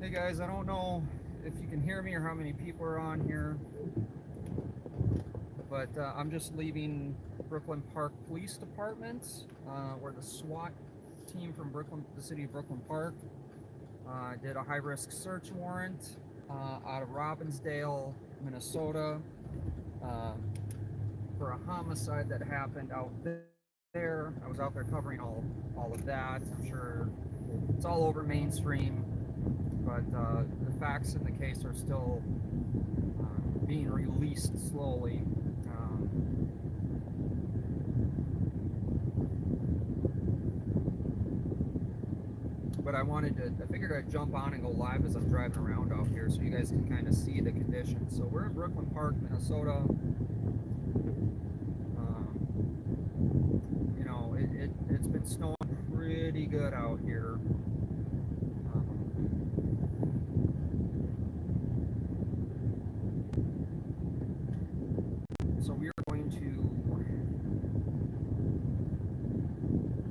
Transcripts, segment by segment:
Hey guys, I don't know if you can hear me or how many people are on here, but I'm just leaving Brooklyn Park Police Department, where the SWAT team from the city of Brooklyn Park, did a high-risk search warrant out of Robinsdale, Minnesota, uh, for a homicide that happened out there. I was out there covering all of that. I'm sure it's all over mainstream, but the facts in the case are still being released slowly. But I figured I'd jump on and go live as I'm driving around out here so you guys can kind of see the conditions. So we're in Brooklyn Park, Minnesota. It's been snowing pretty good out here. So we are going to,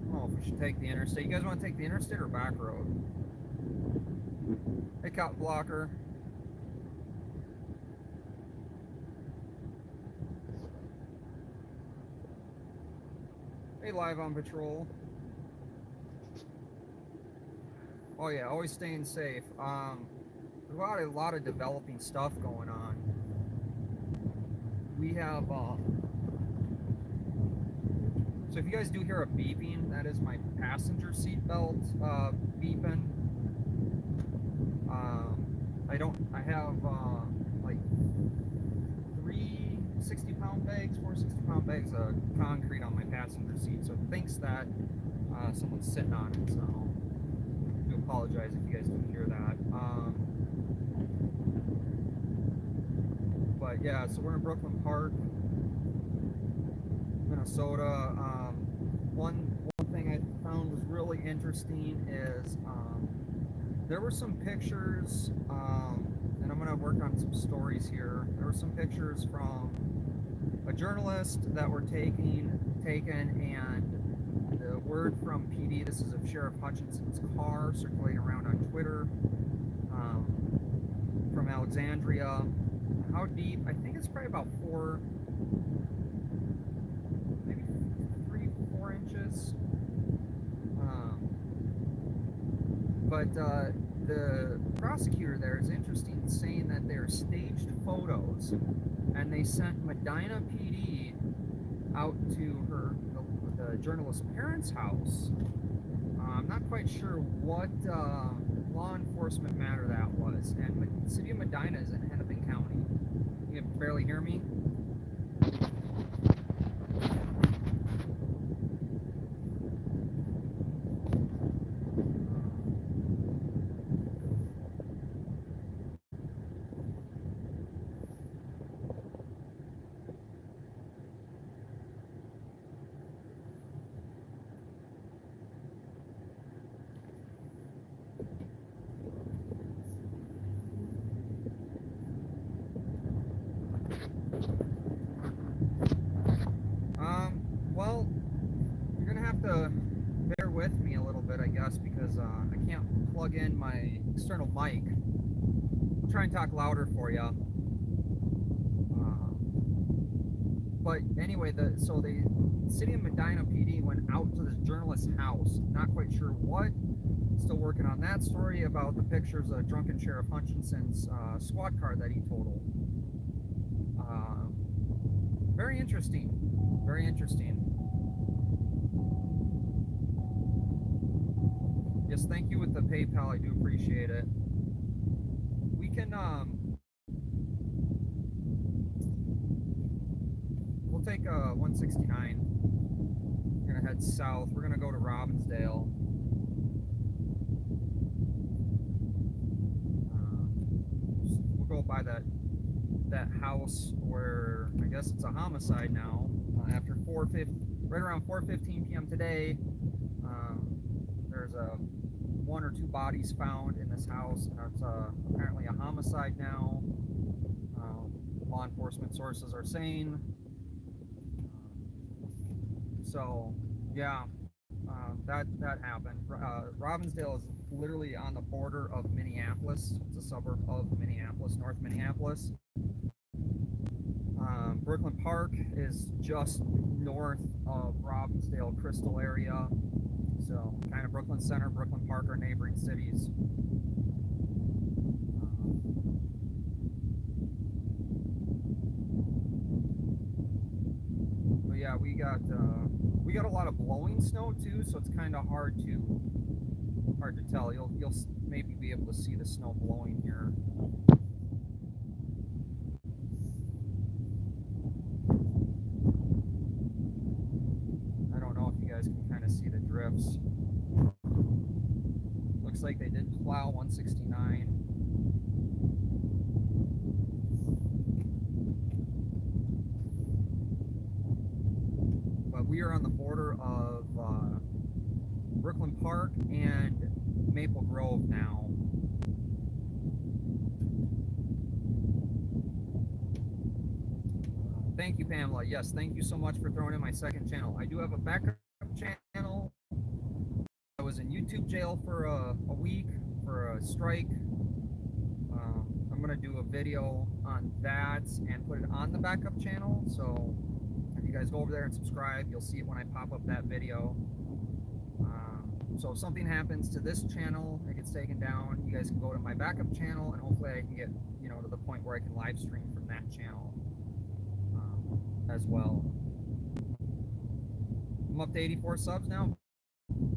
I don't know if we should take the interstate. You guys want to take the interstate or back road? Hey, cop blocker. Hey, live on patrol. Oh yeah, always staying safe. There's a lot of developing stuff going on. We have, so if you guys do hear a beeping, that is my passenger seat belt beeping. I have like 3 60-pound bags, 4 60-pound bags of concrete on my passenger seat, so it thinks that someone's sitting on it. So I do apologize if you guys didn't hear that. But yeah, so we're in Brooklyn Park, Minnesota. One thing I found was really interesting is there were some pictures, and I'm going to work on some stories here. There were some pictures from a journalist that were taken, and the word from PD, this is of Sheriff Hutchinson's car, circulating around on Twitter, from Alexandria. How deep? I think it's probably about 4 inches. But the prosecutor there is interesting, saying that they're staged photos, and they sent Medina PD out to the journalist's parents' house. I'm not quite sure what law enforcement matter that was, and the city of Medina is in Hennepin County. You can barely hear me. Well, you're gonna have to bear with me a little bit, I guess, because I can't plug in my external mic. I'll try and talk louder for you. But anyway, so the city of Medina PD went out to this journalist's house. Not quite sure what. Still working on that story about the pictures of drunken Sheriff Hutchinson's squad car that he totaled. Very interesting. Very interesting. Yes, thank you with the PayPal. I do appreciate it. We can, we'll take 169. We're gonna head south. We're gonna go to Robinsdale. We'll go by that house where I guess it's a homicide now. After right around 4:15 p.m. today, there's 1 or 2 bodies found in this house, and it's apparently a homicide now. Law enforcement sources are saying. So, yeah, That happened. Robinsdale is literally on the border of Minneapolis. It's a suburb of Minneapolis, North Minneapolis. Brooklyn Park is just north of Robinsdale, Crystal area. So kind of Brooklyn Center, Brooklyn Park are neighboring cities. But yeah, we got a lot of blowing snow too, so it's kind of hard to tell. You'll maybe be able to see the snow blowing here. I don't know if you guys can kind of see the drifts. Looks like they did plow 169. But we are on the border of Brooklyn Park and Maple Grove now. Thank you, Pamela. Yes, thank you so much for throwing in my second channel. I do have a backup channel. I was in YouTube jail for a week for a strike. I'm going to do a video on that and put it on the backup channel. So if you guys go over there and subscribe, you'll see it when I pop up that video. So if something happens to this channel, it gets taken down, you guys can go to my backup channel, and hopefully I can get, to the point where I can live stream from that channel as well. I'm up to 84 subs now.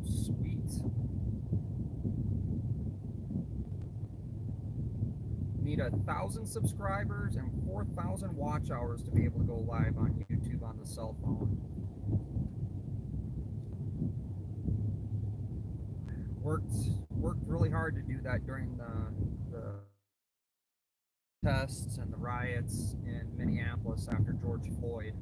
Sweet. Need 1,000 subscribers and 4,000 watch hours to be able to go live on YouTube on the cell phone. Worked really hard to do that during the tests and the riots in Minneapolis after George Floyd.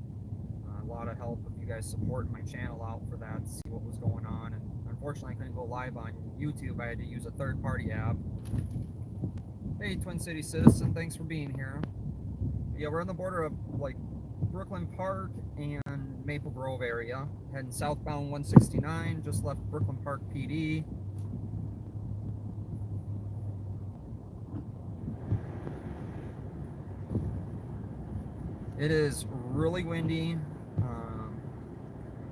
A lot of help with you guys supporting my channel out for that, see what was going on. And unfortunately, I couldn't go live on YouTube. I had to use a third-party app. Hey, Twin City Citizen, thanks for being here. Yeah, we're on the border of like Brooklyn Park and Maple Grove area. Heading southbound 169, just left Brooklyn Park PD. It is really windy.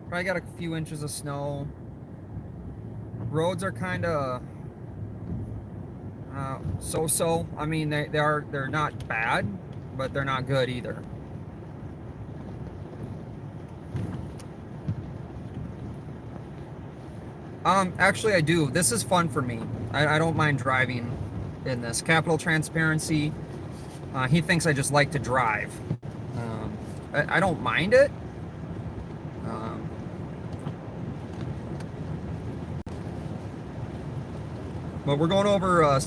Probably got a few inches of snow. Roads are kind of so-so. I mean, they're not bad, but they're not good either. Actually, I do. This is fun for me. I don't mind driving in this. Capital Transparency. He thinks I just like to drive. I don't mind it. But we're going over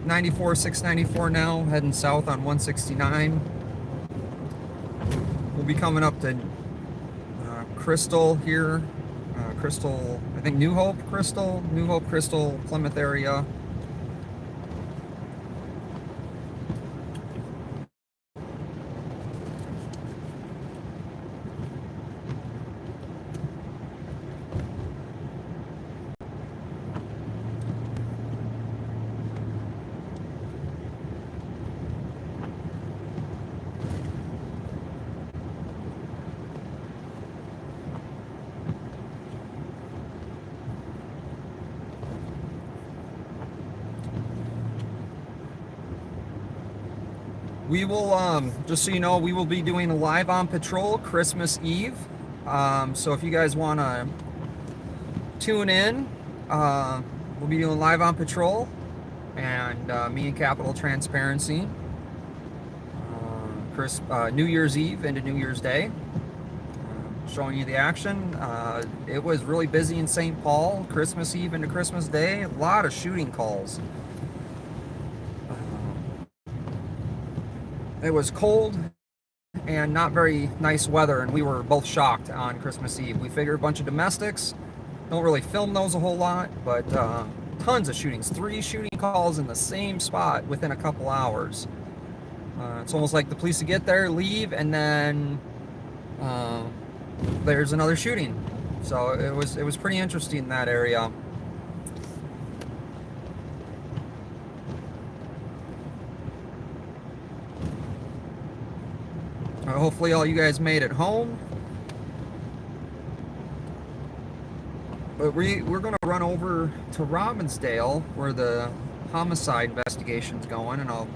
94, 694 now, heading south on 169. We'll be coming up to Crystal here. Crystal, I think New Hope, Crystal, Plymouth area. We will, just so you know, we will be doing a live on patrol Christmas Eve. So if you guys want to tune in, we'll be doing live on patrol, and me and Capital Transparency, New Year's Eve into New Year's Day, showing you the action. It was really busy in St. Paul, Christmas Eve into Christmas Day. A lot of shooting calls. It was cold and not very nice weather, and we were both shocked on Christmas Eve. We figured a bunch of domestics, don't really film those a whole lot, but tons of shootings. 3 shooting calls in the same spot within a couple hours. It's almost like the police would get there, leave, and then there's another shooting. So it was pretty interesting in that area. Hopefully all you guys made it home. But we're going to run over to Robinsdale where the homicide investigation's going, and I'll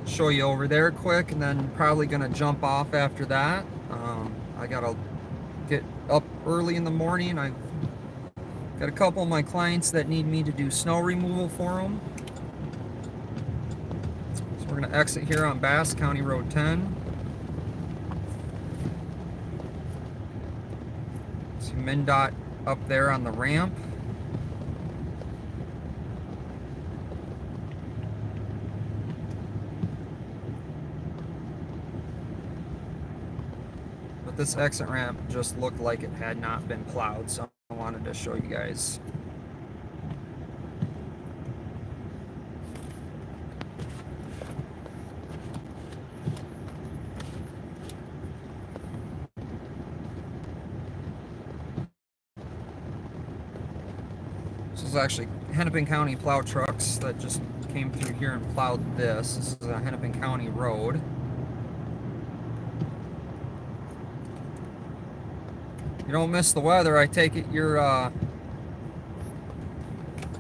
show you over there quick, and then probably going to jump off after that. I got to get up early in the morning. I've got a couple of my clients that need me to do snow removal for them. So we're going to exit here on Bass County Road 10. See MnDOT up there on the ramp. But this exit ramp just looked like it had not been plowed, so I wanted to show you guys. This is actually Hennepin County plow trucks that just came through here and plowed this. This is a Hennepin County road. You don't miss the weather. I take it you're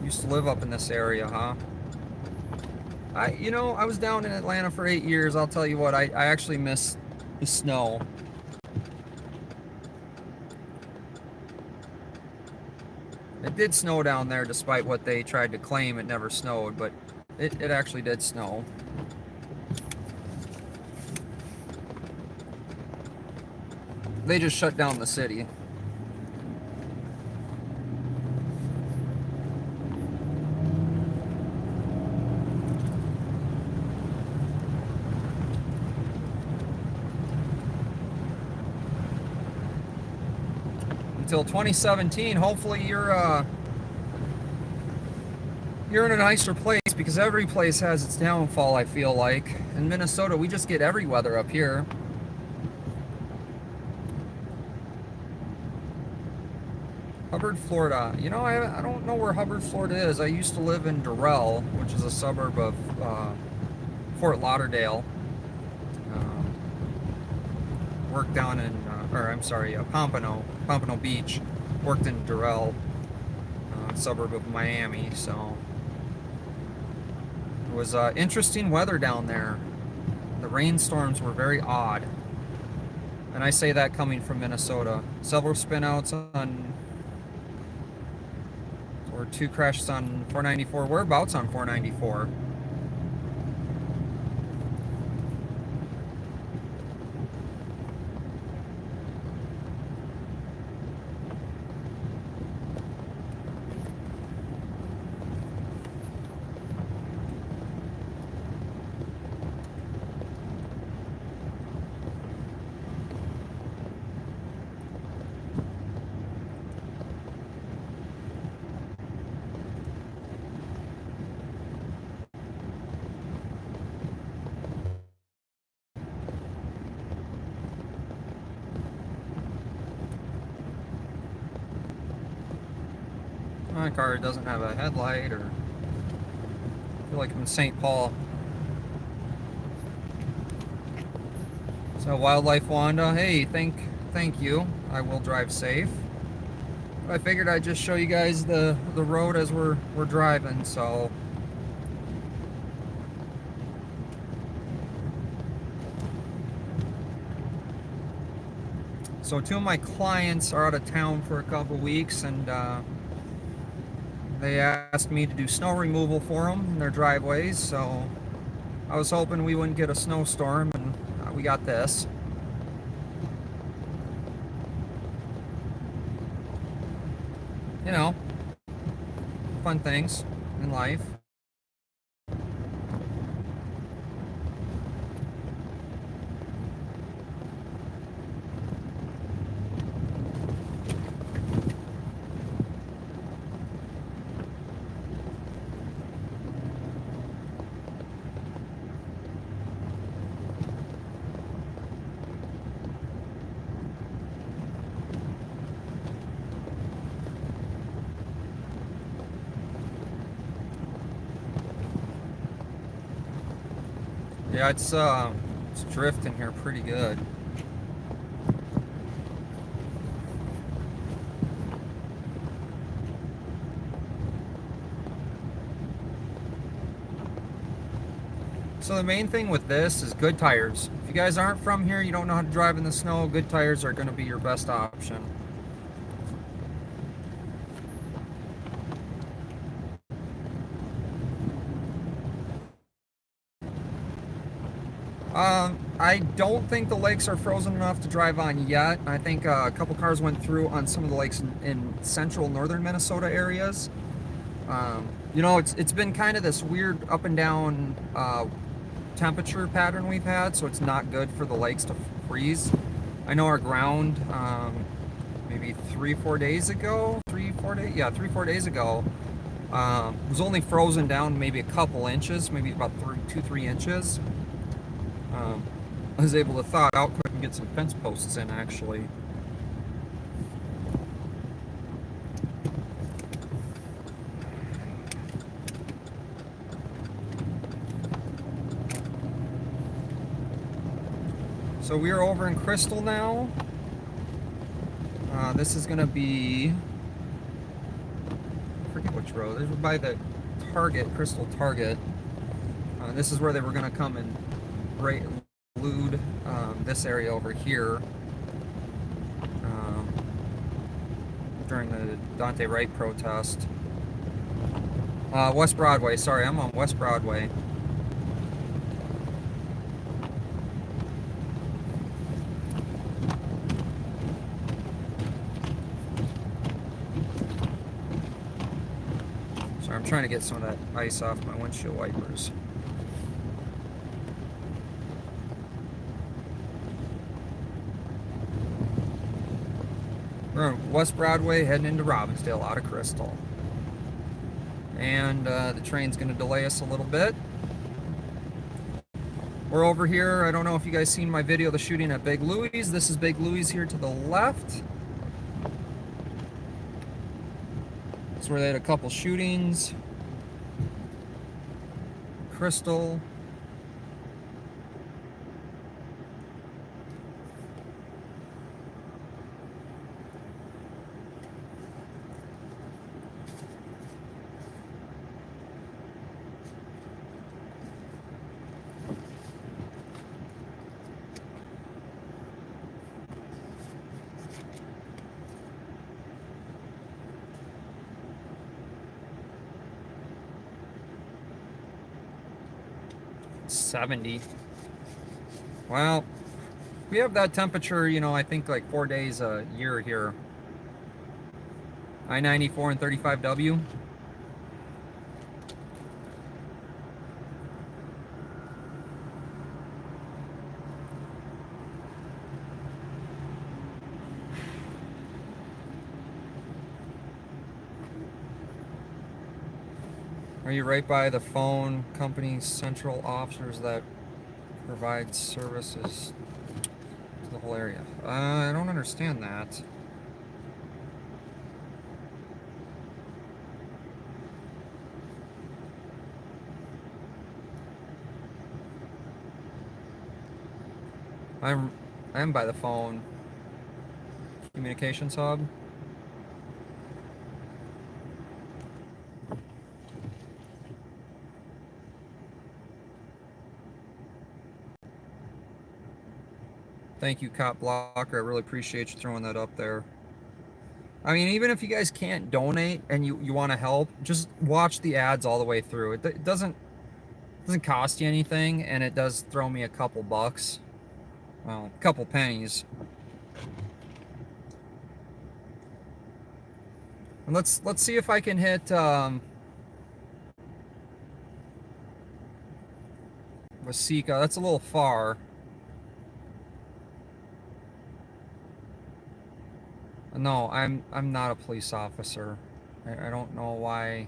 used to live up in this area, huh? I was down in Atlanta for 8 years. I'll tell you what, I actually miss the snow. It did snow down there, despite what they tried to claim. It never snowed, but it actually did snow. They just shut down the city. Until 2017, hopefully you're in a nicer place, because every place has its downfall, I feel like. In Minnesota, we just get every weather up here. Hubbard, Florida. You know, I don't know where Hubbard, Florida is. I used to live in Durrell, which is a suburb of Fort Lauderdale. Worked down in, Pompano Beach. Worked in Durrell, suburb of Miami. So it was interesting weather down there. The rainstorms were very odd, and I say that coming from Minnesota. Several spinouts on, or 2 crashes on 494. Whereabouts on 494? My car doesn't have a headlight, or I feel like I'm in St. Paul. So Wildlife Wanda, hey, thank you. I will drive safe. I figured I'd just show you guys the road as we're driving. So two of my clients are out of town for a couple weeks, and they asked me to do snow removal for them in their driveways. So I was hoping we wouldn't get a snowstorm, and we got this. You know, fun things in life. Yeah, it's drifting here pretty good. So the main thing with this is good tires. If you guys aren't from here, you don't know how to drive in the snow, good tires are going to be your best option. I don't think the lakes are frozen enough to drive on yet. I think a couple cars went through on some of the lakes in central northern Minnesota areas. You know, it's been kind of this weird up and down temperature pattern we've had, so it's not good for the lakes to freeze. I know our ground, maybe 3-4 days ago, 3-4 days ago, was only frozen down maybe a couple inches, maybe about 2-3 inches. I was able to thaw it out quick and get some fence posts in, actually. So we are over in Crystal now. This is going to be, I forget which road. This is by the Target, Crystal Target. This is where they were going to come and loot this area over here during the Dante Wright protest. West Broadway, sorry, I'm on West Broadway. Sorry, I'm trying to get some of that ice off my windshield wipers. We're on West Broadway heading into Robinsdale out of Crystal. And the train's going to delay us a little bit. We're over here. I don't know if you guys seen my video of the shooting at Big Louie's. This is Big Louie's here to the left. That's where they had a couple shootings. Crystal. $70. Well, we have that temperature, you know, I think like 4 days a year here. I-94 and 35W. Are you right by the phone company central officers that provide services to the whole area? I don't understand that. I'm by the phone communications hub. Thank you, Cop Blocker. I really appreciate you throwing that up there. I mean, even if you guys can't donate and you want to help, just watch the ads all the way through. It doesn't cost you anything, and it does throw me a couple bucks. Well, a couple pennies. And let's see if I can hit Wasika. That's a little far. No, I'm not a police officer. I don't know why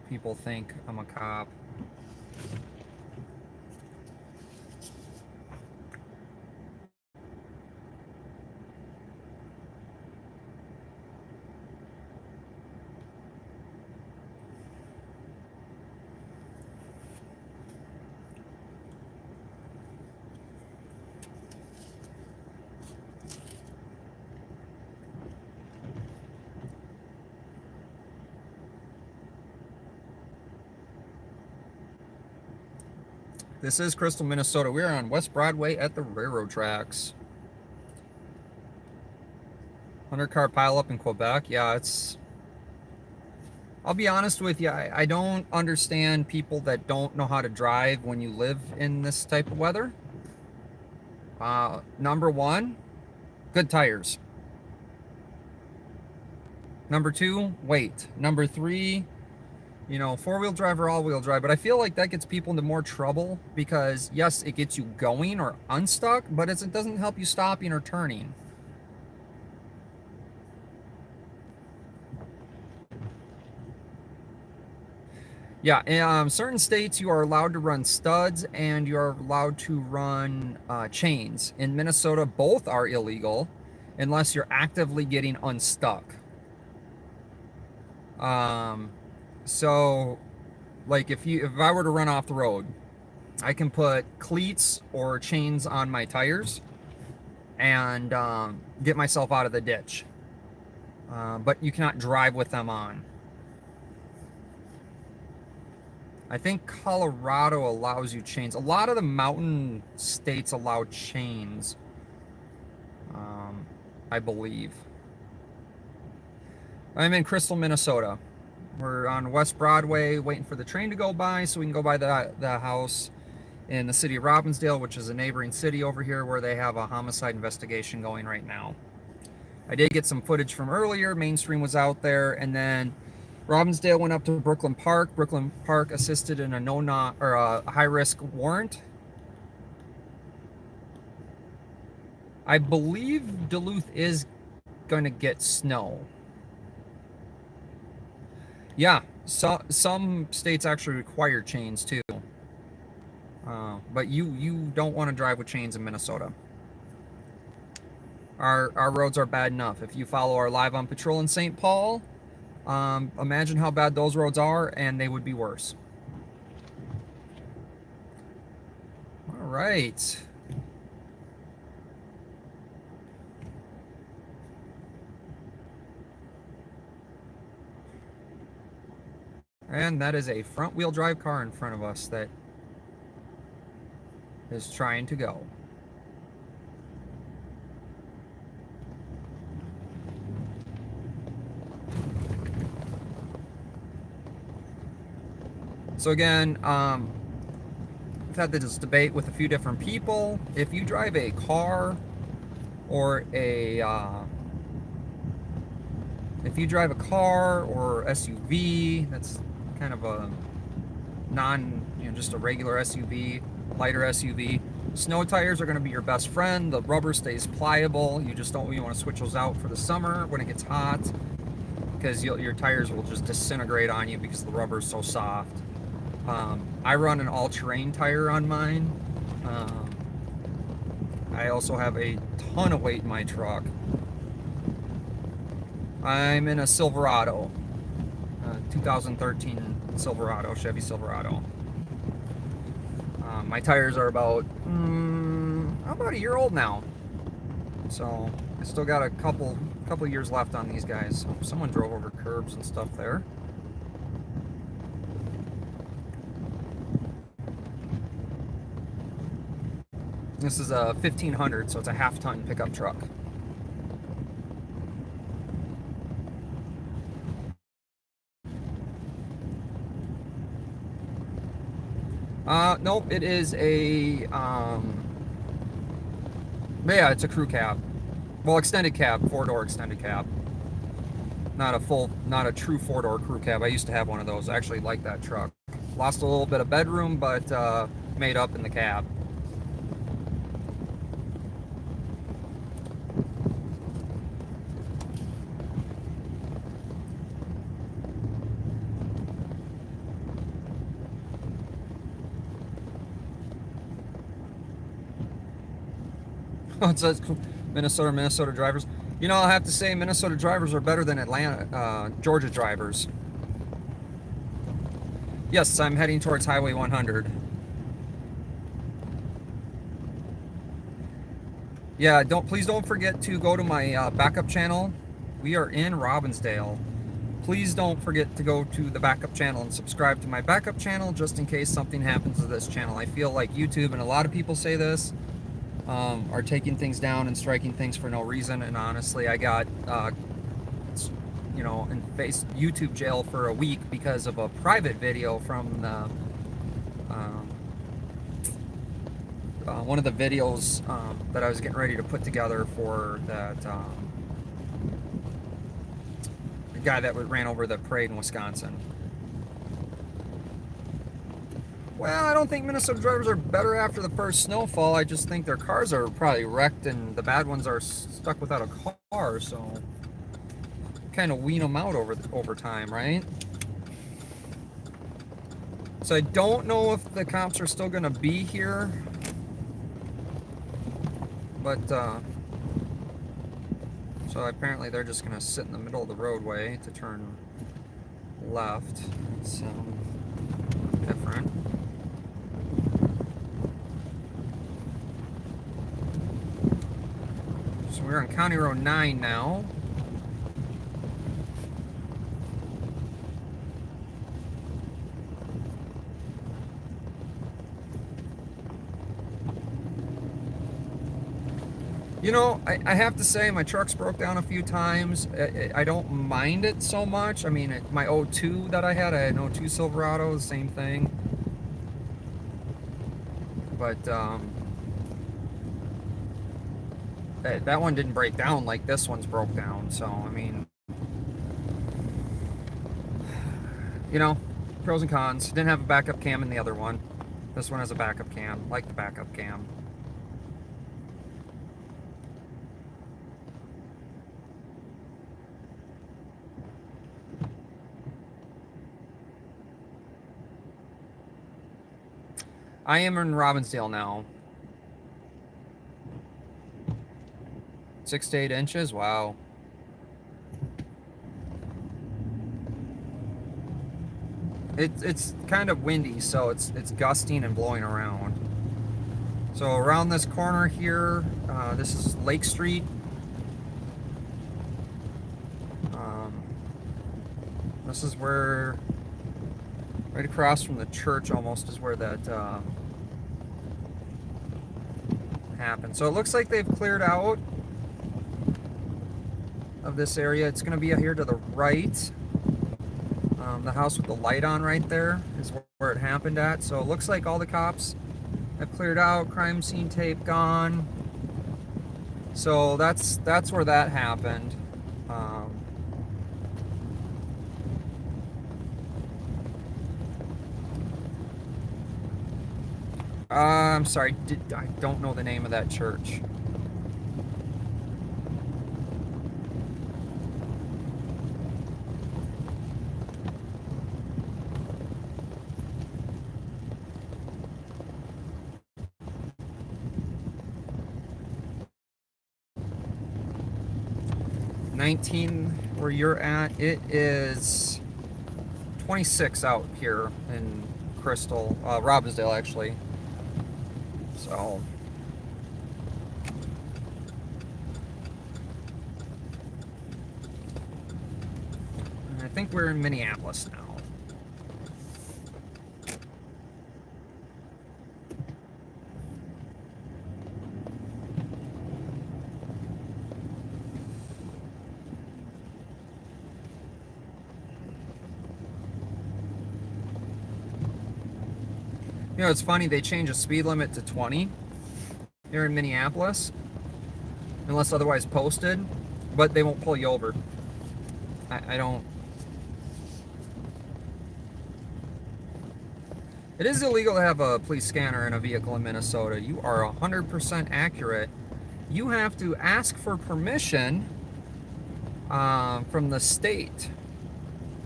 people think I'm a cop. This is Crystal, Minnesota. We're on West Broadway at the railroad tracks. 100-car pileup in Quebec. Yeah, it's... I'll be honest with you, I don't understand people that don't know how to drive when you live in this type of weather. Number one, good tires. Number two, weight. Number three, you know, four-wheel drive or all-wheel drive. But I feel like that gets people into more trouble because, yes, it gets you going or unstuck, but it doesn't help you stopping or turning. Yeah, in certain states you are allowed to run studs and you are allowed to run chains. In Minnesota, both are illegal unless you're actively getting unstuck. So, like if I were to run off the road, I can put cleats or chains on my tires and get myself out of the ditch. But you cannot drive with them on. I think Colorado allows you chains. A lot of the mountain states allow chains, I believe. I'm in Crystal, Minnesota. We're on West Broadway waiting for the train to go by so we can go by the house in the city of Robinsdale, which is a neighboring city over here where they have a homicide investigation going right now. I did get some footage from earlier. Mainstream was out there, and then Robinsdale went up to Brooklyn Park. Brooklyn Park assisted in a high-risk warrant. I believe Duluth is going to get snow. Yeah, so, some states actually require chains too. But you don't want to drive with chains in Minnesota. Our roads are bad enough. If you follow our Live on Patrol in St. Paul, imagine how bad those roads are, and they would be worse. All right. And that is a front-wheel drive car in front of us that is trying to go. So again, I've had this debate with a few different people. If you drive a car or SUV, that's kind of a just a regular SUV, lighter SUV, snow tires are going to be your best friend. The rubber stays pliable. You want to switch those out for the summer when it gets hot, because your tires will just disintegrate on you because the rubber is so soft. I run an all-terrain tire on mine. I also have a ton of weight in my truck. I'm in a Silverado, 2013 Silverado, Chevy Silverado. My tires are about a year old now, so I still got a couple years left on these guys. Oh, someone drove over curbs and stuff there. This is a 1500, so it's a half-ton pickup truck. Nope, it is a, yeah, it's a crew cab. Well, extended cab, four-door extended cab. Not a true four-door crew cab. I used to have one of those. I actually like that truck. Lost a little bit of bedroom, but made up in the cab. It says Minnesota drivers. You know, I'll have to say Minnesota drivers are better than Georgia drivers. Yes, I'm heading towards Highway 100. Yeah, please don't forget to go to my backup channel. We are in Robinsdale. please don't forget to go to the backup channel and subscribe to my backup channel just in case something happens to this channel. I feel like YouTube, and a lot of people say this, are taking things down and striking things for no reason. And honestly, I got, you know, and faced YouTube jail for a week because of a private video from the, one of the videos that I was getting ready to put together for that the guy that ran over the parade in Wisconsin. Well, I don't think Minnesota drivers are better after the first snowfall. I just think their cars are probably wrecked and the bad ones are stuck without a car, so kind of wean them out over time, right? So I don't know if the cops are still going to be here, but so apparently they're just going to sit in the middle of the roadway to turn left. It's different. So we're on County Road 9 now. You know, I have to say my truck's broke down a few times. I don't mind it so much. I mean, my 02 that I had an 02 Silverado, the same thing. But that one didn't break down like this one's broke down. So, I mean, you know, pros and cons. Didn't have a backup cam in the other one. This one has a backup cam. Like the backup cam. I am in Robinsdale now. 6 to 8 inches. Wow. It's kind of windy, so it's gusting and blowing around. So around this corner here, this is Lake Street. This is where, right across from the church almost, is where that happened. So it looks like they've cleared out of this area. It's going to be here to the right. The house with the light on right there is where it happened at. So it looks like all the cops have cleared out. Crime scene tape gone. So that's where that happened. I'm sorry, I don't know the name of that church. Where you're at, it is 26 out here in Crystal, Robinsdale actually. So I think we're in Minneapolis now. You know, it's funny, they changed the speed limit to 20 here in Minneapolis, unless otherwise posted, but they won't pull you over. I don't... It is illegal to have a police scanner in a vehicle in Minnesota. You are 100% accurate. You have to ask for permission from the state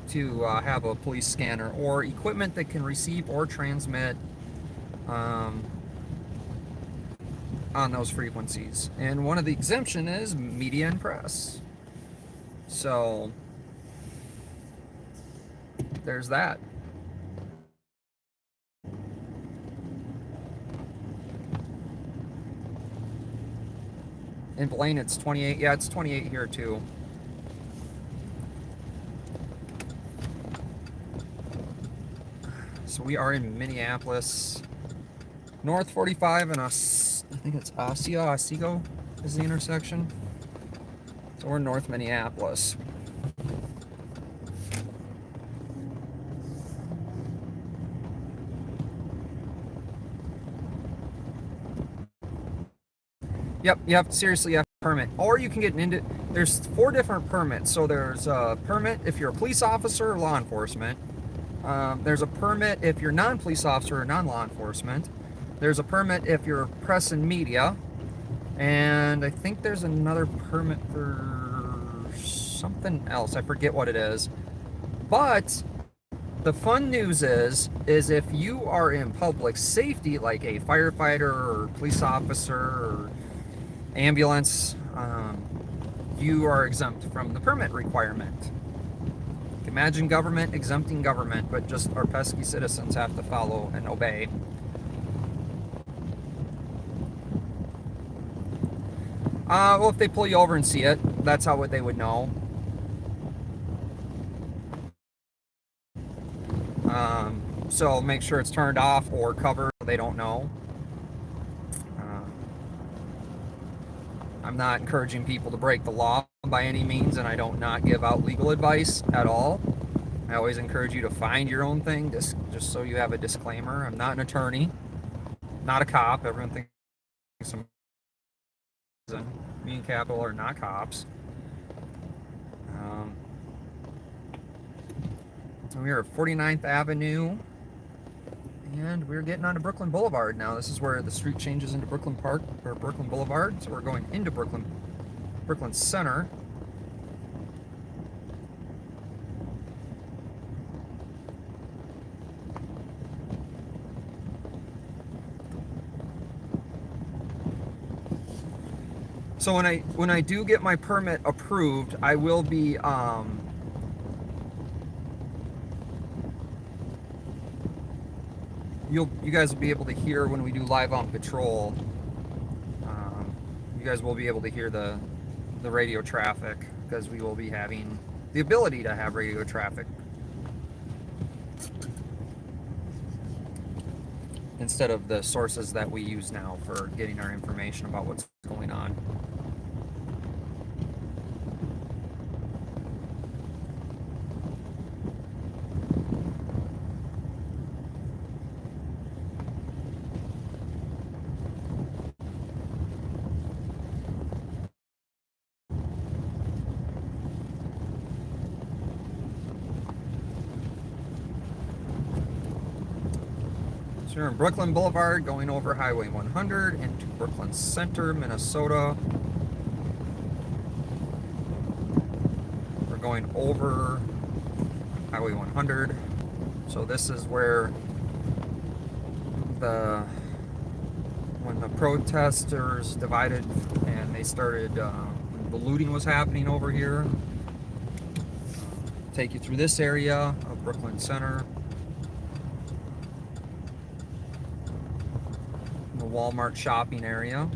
to have a police scanner or equipment that can receive or transmit on those frequencies. And one of the exemption is media and press. So there's that. In Blaine it's 28. Yeah, it's 28 here too. So we are in Minneapolis, North 45, and I think it's Osseo is the intersection. So we're in North Minneapolis. Yep, you have seriously have a permit, or you can get into. There's 4 different permits. So there's a permit if you're a police officer or law enforcement. There's a permit if you're non-police officer or non-law enforcement. There's a permit if you're press and media, and I think there's another permit for something else. I forget what it is. But the fun news is if you are in public safety, like a firefighter or police officer or ambulance, you are exempt from the permit requirement. Imagine government exempting government, but just our pesky citizens have to follow and obey. Well, if they pull you over and see it, that's how they would know. So make sure it's turned off or covered. They don't know. I'm not encouraging people to break the law by any means, and I don't not give out legal advice at all. I always encourage you to find your own thing, just so you have a disclaimer. I'm not an attorney, not a cop. Everyone thinks me and Capital are not cops. We are at 49th Avenue, and we're getting onto Brooklyn Boulevard now. This is where the street changes into Brooklyn Park, or Brooklyn Boulevard, so we're going into Brooklyn Center. So when I do get my permit approved, I will be you guys will be able to hear when we do live on patrol. You guys will be able to hear the radio traffic, because we will be having the ability to have radio traffic instead of the sources that we use now for getting our information about what's going on. So we're in Brooklyn Boulevard, going over Highway 100 into Brooklyn Center, Minnesota. We're going over Highway 100. So this is where when the protesters divided and they started, when the looting was happening over here. Take you through this area of Brooklyn Center. The Walmart shopping area.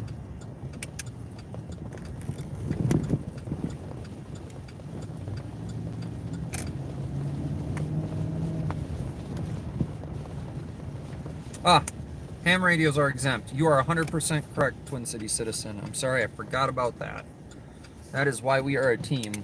Ham radios are exempt. You are 100% correct, Twin City citizen. I'm sorry, I forgot about that. That is why we are a team.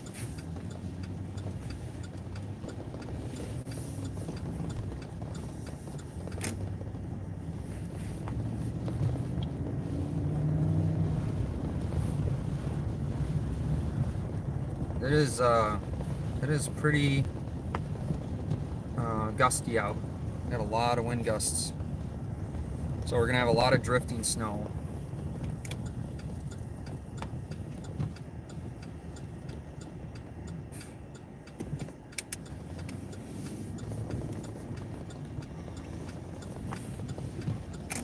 It is pretty gusty out. Got a lot of wind gusts. So we're gonna have a lot of drifting snow.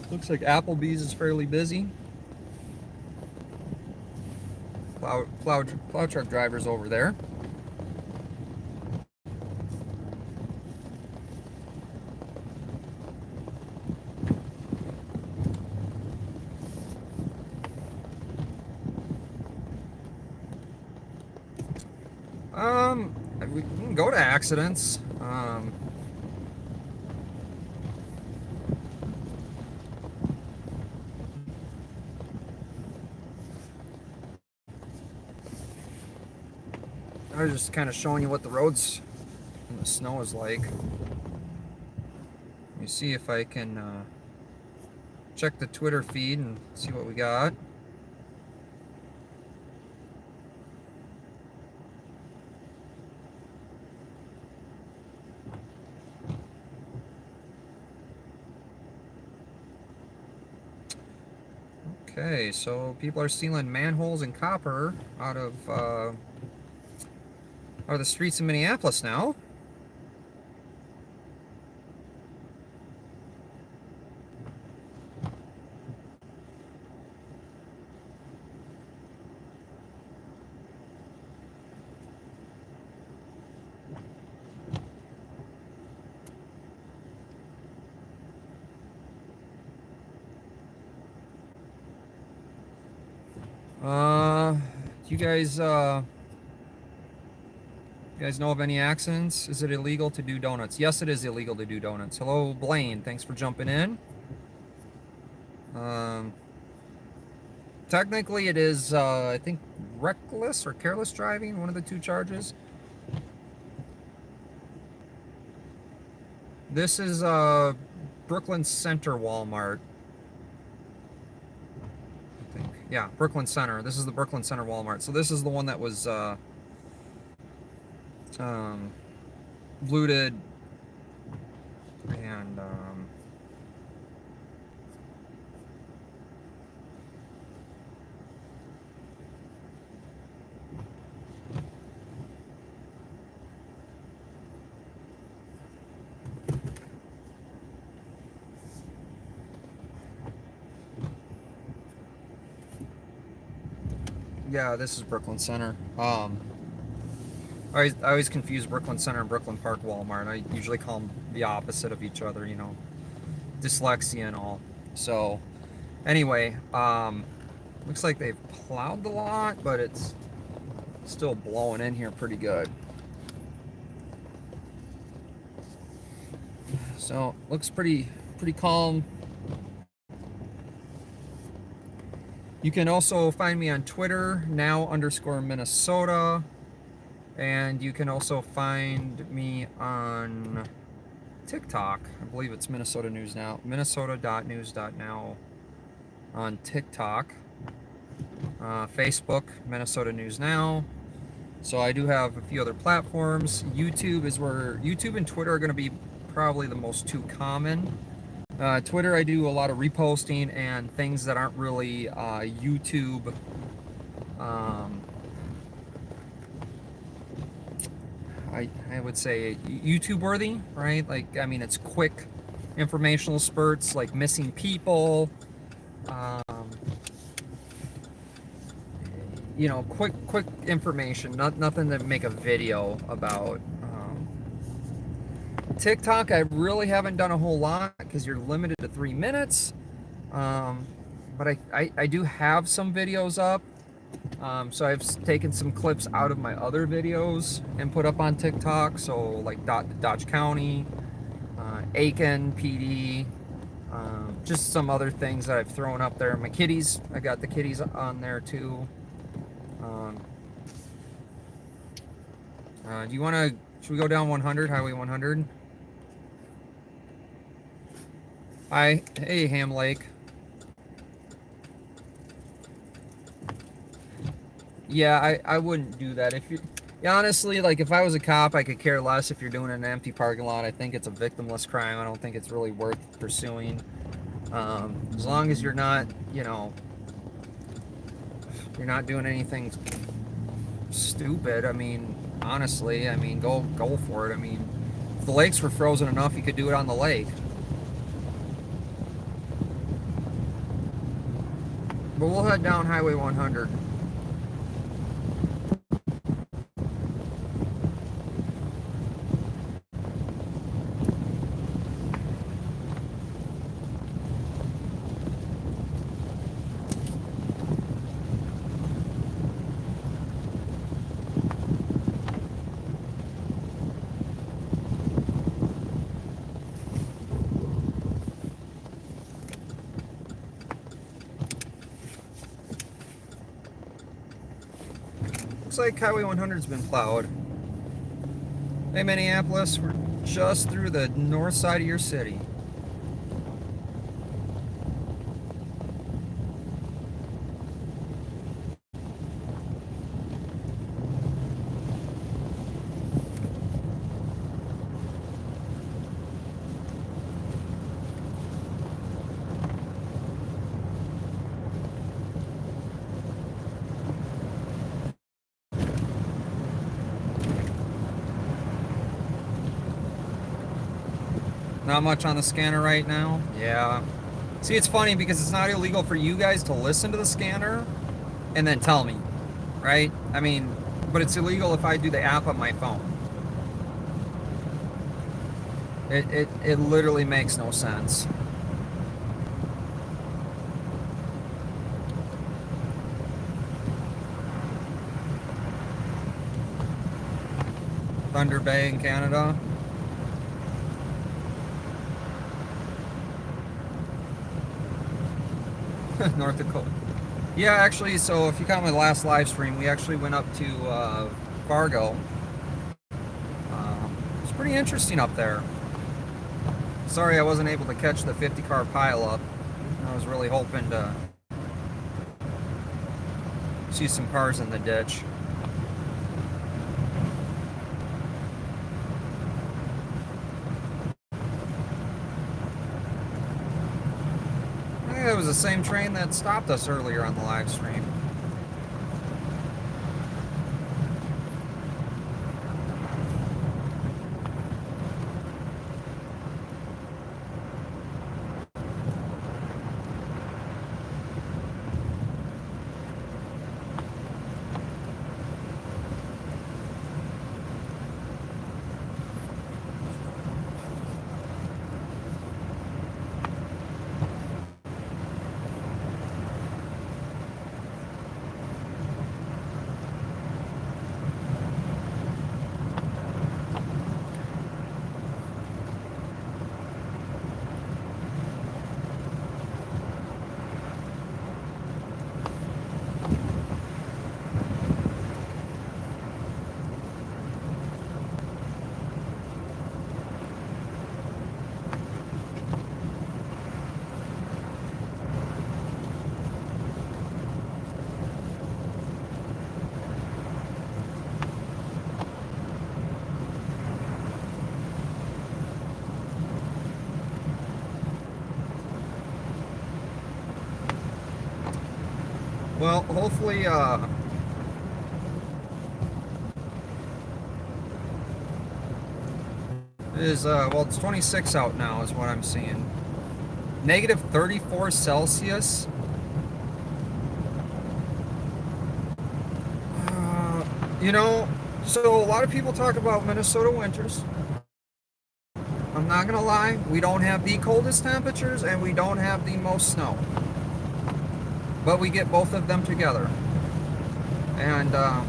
Looks like Applebee's is fairly busy. Plow truck drivers over there. We can go to accidents. I was just kind of showing you what the roads and the snow is like. Let me see if I can check the Twitter feed and see what we got. Okay, so people are stealing manholes and copper out of the streets in Minneapolis now. Do you guys know of any accidents? Is it illegal to do donuts? Yes, it is illegal to do donuts. Hello, Blaine. Thanks for jumping in. Technically, it is, I think, reckless or careless driving, one of the two charges. This is Brooklyn Center Walmart. I think. Yeah, Brooklyn Center. This is the Brooklyn Center Walmart. So this is the one that was looted and yeah, this is Brooklyn Center. I always confuse Brooklyn Center and Brooklyn Park Walmart. I usually call them the opposite of each other, you know, dyslexia and all. So, anyway, looks like they've plowed the lot, but it's still blowing in here pretty good. So, looks pretty calm. You can also find me on Twitter, now_Minnesota. And you can also find me on TikTok. I believe it's Minnesota News Now. Minnesota.news.now on TikTok. Facebook, Minnesota News Now. So I do have a few other platforms. YouTube is where YouTube and Twitter are going to be probably the most two common. Twitter, I do a lot of reposting and things that aren't really YouTube I would say YouTube worthy, right? Like, I mean, it's quick informational spurts like missing people, you know, quick information, nothing to make a video about. TikTok, I really haven't done a whole lot because you're limited to 3 minutes. But I do have some videos up. So I've taken some clips out of my other videos and put up on TikTok. So like Dodge County, Aiken PD, just some other things that I've thrown up there. My kitties, I got the kitties on there too. Do you want to, should we go down 100, Highway 100? Hi, hey Ham Lake. Yeah, I wouldn't do that. If you, yeah, honestly, like if I was a cop, I could care less if you're doing an empty parking lot. I think it's a victimless crime. I don't think it's really worth pursuing. As long as you're not, you know, you're not doing anything stupid. I mean, honestly, I mean, go for it. I mean, if the lakes were frozen enough, you could do it on the lake. But we'll head down Highway 100. looks like Highway 100's been plowed. Hey, Minneapolis, we're just through the north side of your city. Not much on the scanner right now. Yeah. See, it's funny because it's not illegal for you guys to listen to the scanner and then tell me, right? I mean, but it's illegal if I do the app on my phone. It literally makes no sense. Thunder Bay in Canada. North Dakota. Yeah, actually, so if you count my last live stream, we actually went up to Fargo. It's pretty interesting up there. Sorry I wasn't able to catch the 50-car pileup. I was really hoping to see some cars in the ditch. It was the same train that stopped us earlier on the live stream. Well, hopefully, it's 26 out now is what I'm seeing. Negative 34 Celsius. So a lot of people talk about Minnesota winters. I'm not gonna lie, we don't have the coldest temperatures and we don't have the most snow. But we get both of them together. And I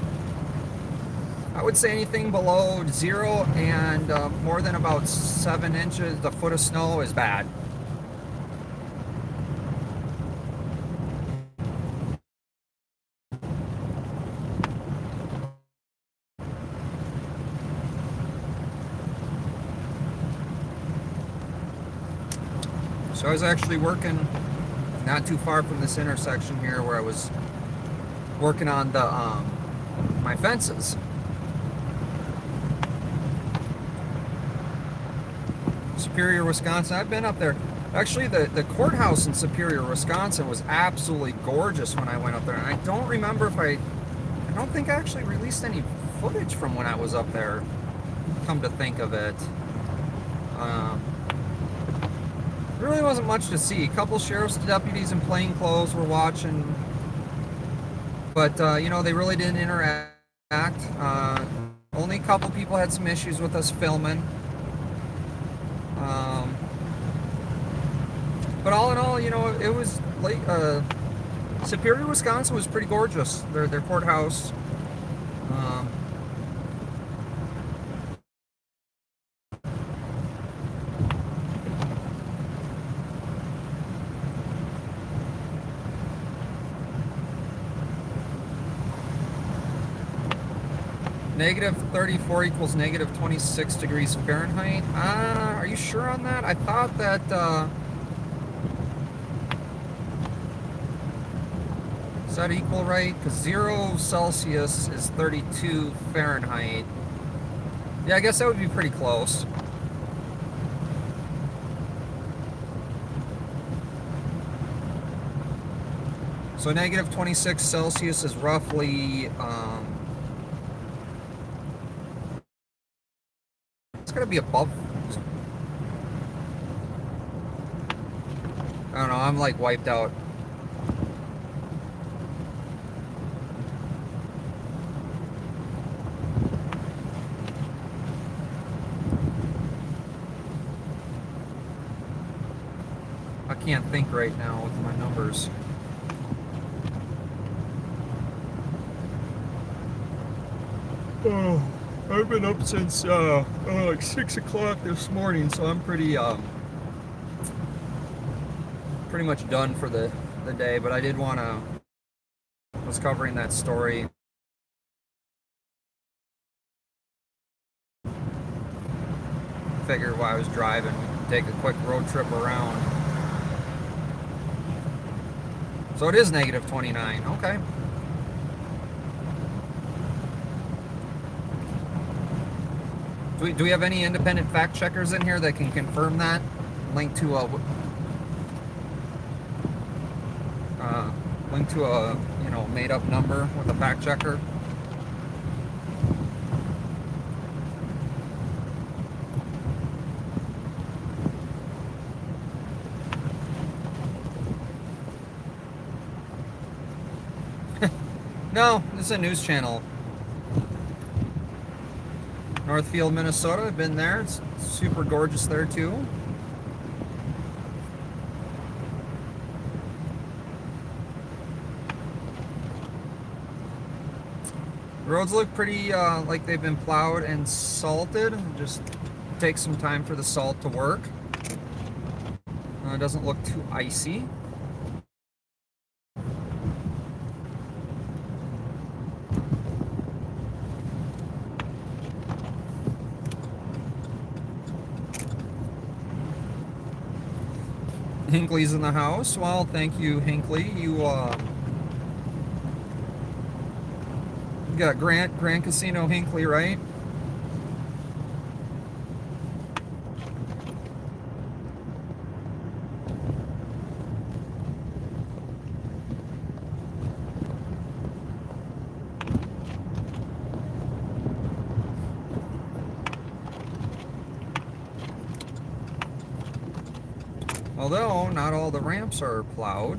would say anything below 0 and more than about 7 inches, a foot of snow is bad. So I was actually working not too far from this intersection here where I was working on the my fences. Superior, Wisconsin. I've been up there. Actually, the courthouse in Superior, Wisconsin was absolutely gorgeous when I went up there. And I don't remember if I don't think I actually released any footage from when I was up there, come to think of it. There really wasn't much to see. A couple sheriff's deputies in plain clothes were watching, but they really didn't interact. Only a couple people had some issues with us filming. But all in all, it was like Superior, Wisconsin was pretty gorgeous. Their courthouse. Negative 34 equals negative 26 degrees Fahrenheit. Are you sure on that? I thought that, is that equal right? Because 0 Celsius is 32 Fahrenheit. Yeah, I guess that would be pretty close. So negative 26 Celsius is roughly, it's going to be above, I don't know, I'm like wiped out. I can't think right now with my numbers. Oh, I've been up since like 6 o'clock this morning, so I'm pretty much done for the day. But I did want to, was covering that story. Figured while I was driving, take a quick road trip around. So it is negative 29. Okay. Do we have any independent fact checkers in here that can confirm that? Link to a made up number with a fact checker. No, this is a news channel. Northfield, Minnesota. I've been there. It's super gorgeous there too. The roads look pretty like they've been plowed and salted. Just take some time for the salt to work. It doesn't look too icy. Hinckley's in the house. Well, thank you, Hinckley. You got Grand Casino Hinckley, right? Although not all the ramps are plowed.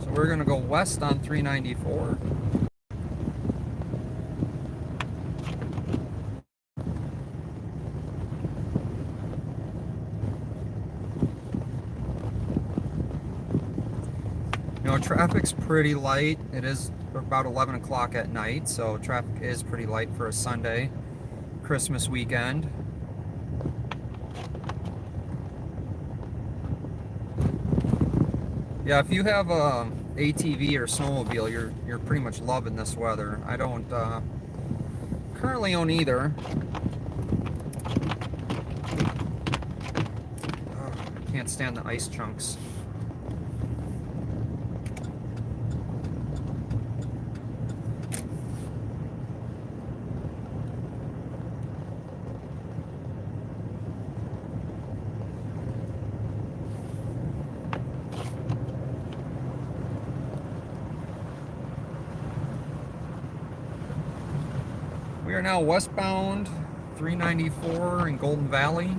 So we're going to go west on 394. You know, traffic's pretty light. It is about 11 o'clock at night, so traffic is pretty light for a Sunday, Christmas weekend. Yeah, if you have a ATV or snowmobile, you're pretty much loving this weather. I don't currently own either. Can't stand the ice chunks. We are now westbound 394 in Golden Valley.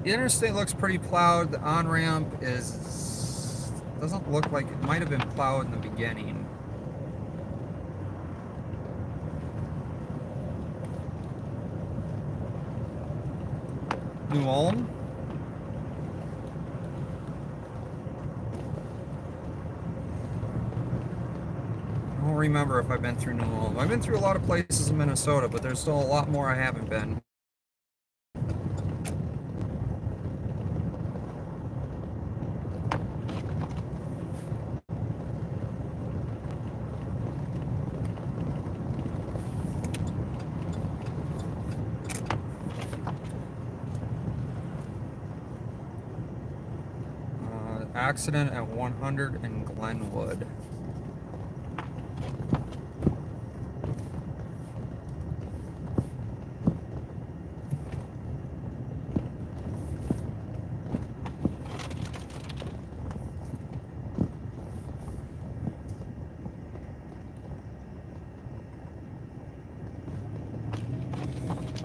The interstate looks pretty plowed. The on-ramp doesn't look like it might have been plowed in the beginning. New Ulm. I don't remember if I've been through New Ulm. I've been through a lot of places in Minnesota, but there's still a lot more I haven't been. Accident at 100 in Glenwood.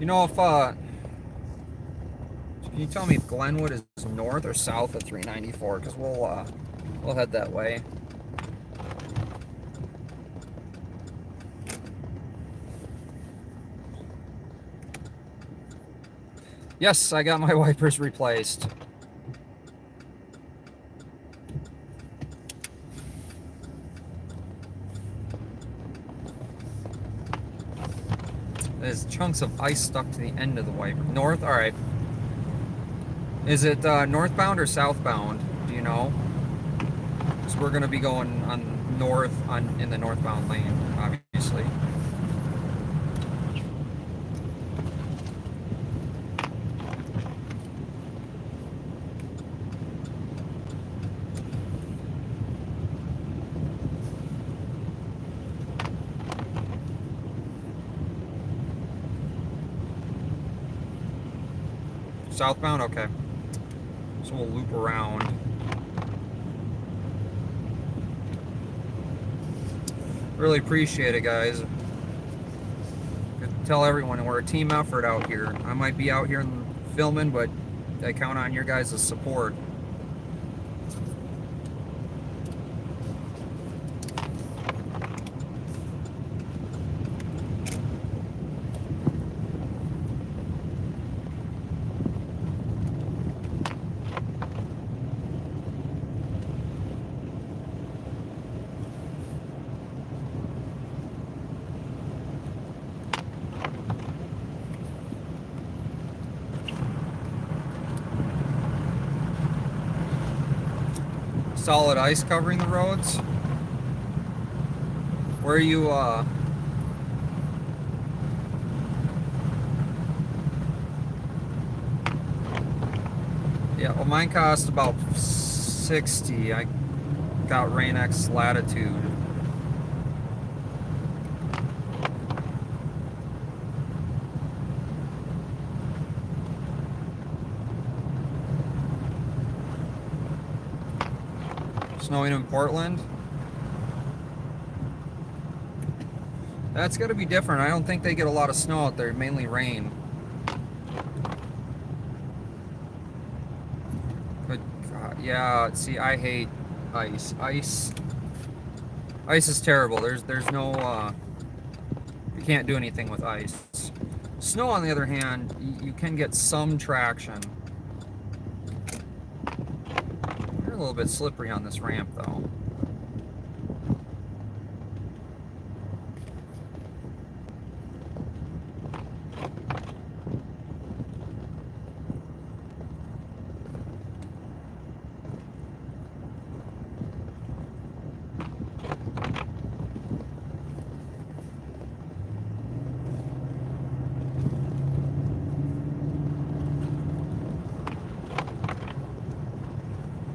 You know, if can you tell me if Glenwood is north or south of 394? Because we'll head that way. Yes, I got my wipers replaced. There's chunks of ice stuck to the end of the wiper. North? Alright. Is it northbound or southbound? Do you know? So we're going to be going on north in the northbound lane, obviously. Southbound? Okay. So we'll loop around. Really appreciate it, guys. Tell everyone we're a team effort out here. I might be out here filming, but I count on your guys' support. Solid ice covering the roads. Where are you, yeah, well mine cost about 60. I got Rain-X Latitude. Snowing in Portland. That's got to be different. I don't think they get a lot of snow out there, mainly rain. But God, yeah, see, I hate ice. Ice is terrible. There's no you can't do anything with ice. Snow, on the other hand, you can get some traction. You're a little bit slippery on this ramp, though.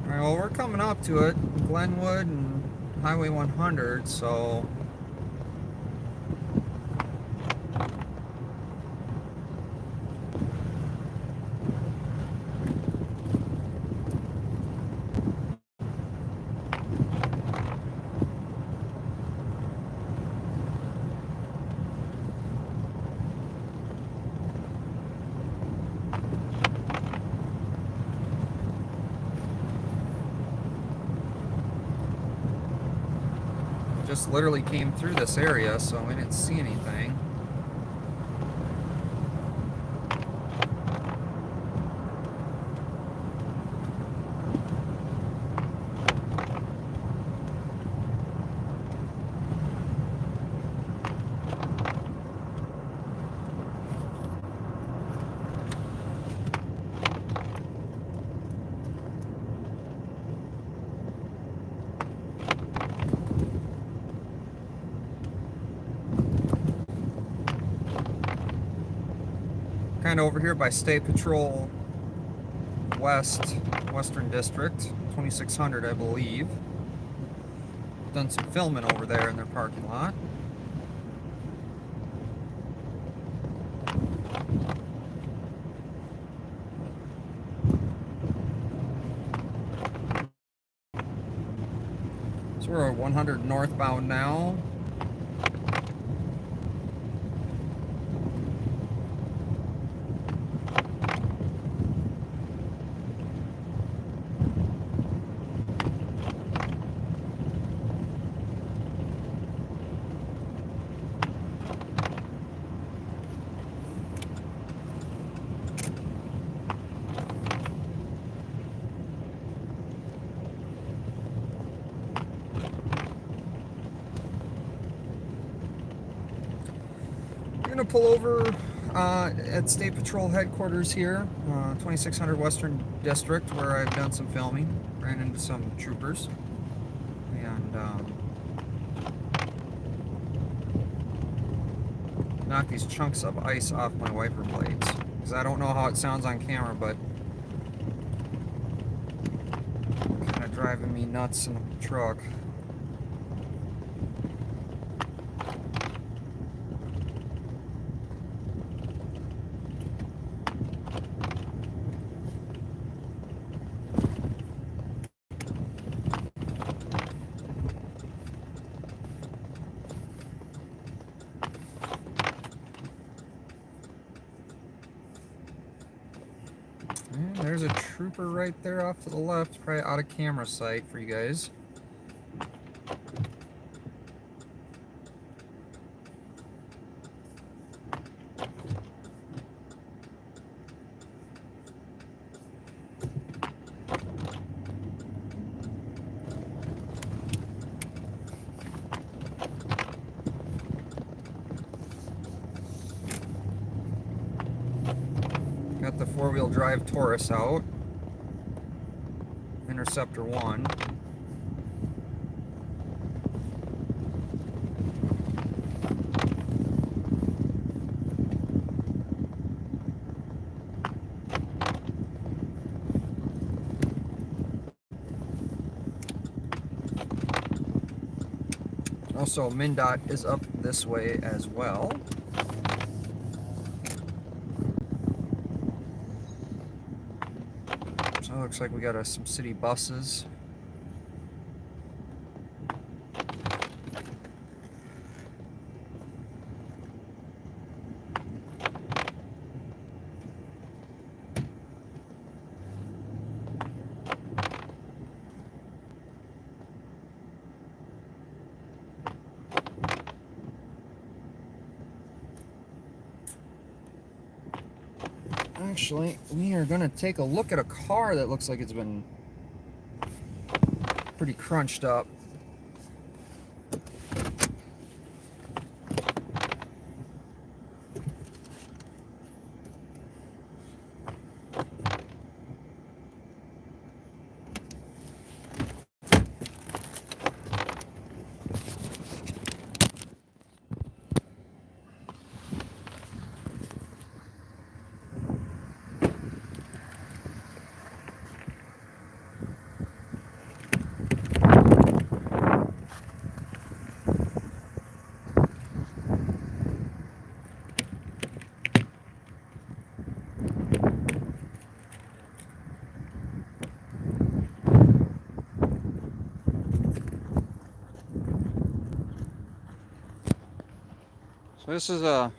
Well, we're coming up to it, Glenwood and Highway 100, so just literally came through this area, so we didn't see anything. Kind of over here by State Patrol West, Western District, 2600, I believe. Done some filming over there in their parking lot. So we're at 100 northbound now. We're gonna pull over at State Patrol headquarters here, 2600 Western District, where I've done some filming. Ran into some troopers, and knocked these chunks of ice off my wiper blades. Because I don't know how it sounds on camera, but kind of driving me nuts in the truck. And there's a trooper right there off to the left, probably out of camera sight for you guys. Got the four-wheel drive Taurus out. Interceptor 1. Also, MnDOT is up this way as well. So it looks like we got some city buses. Actually, we are going to take a look at a car that looks like it's been pretty crunched up. So this is a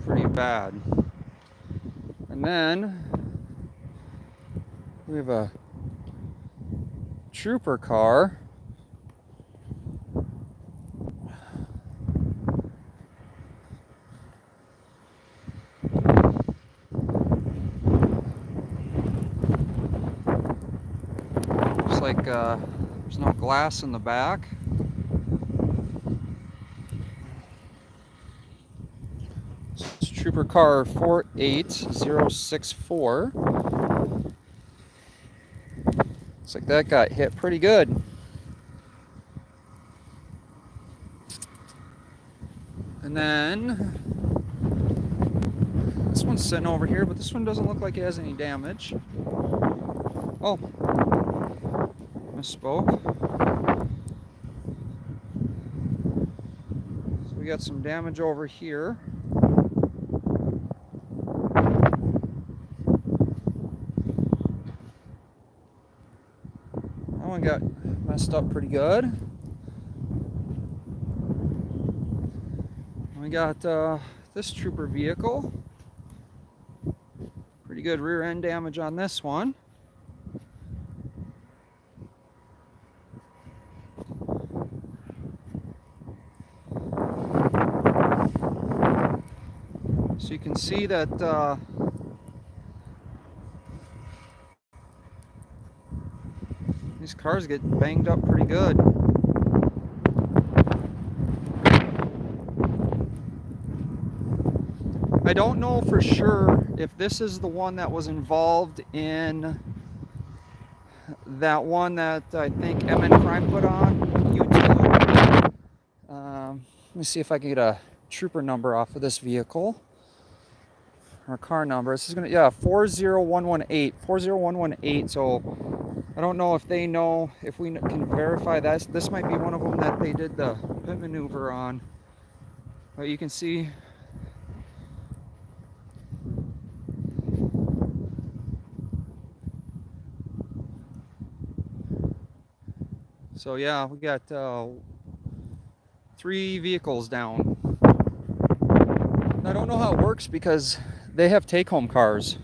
pretty bad. And then we have a trooper car. like there's no glass in the back. It's Trooper car 48064. Looks like that got hit pretty good. And then this one's sitting over here, but this one doesn't look like it has any damage. Oh, misspoke. So we got some damage over here. That one got messed up pretty good. We got this trooper vehicle. Pretty good rear end damage on this one. So you can see that these cars get banged up pretty good. I don't know for sure if this is the one that was involved in that one that I think MN Crime put on YouTube. Let me see if I can get a trooper number off of this vehicle. Or car number. This is gonna, yeah, 40118. 40118. So I don't know if they know, if we can verify that. This might be one of them that they did the pit maneuver on. But you can see so yeah, we got 3 vehicles down. I don't know how it works because they have take-home cars.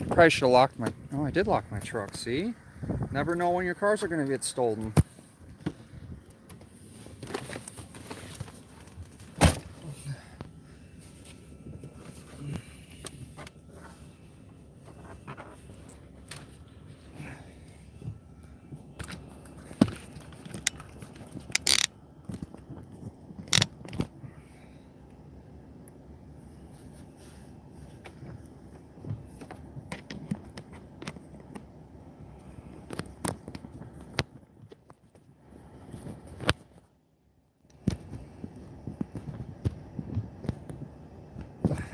Probably should have locked my, oh, I did lock my truck, see? Never know when your cars are going to get stolen.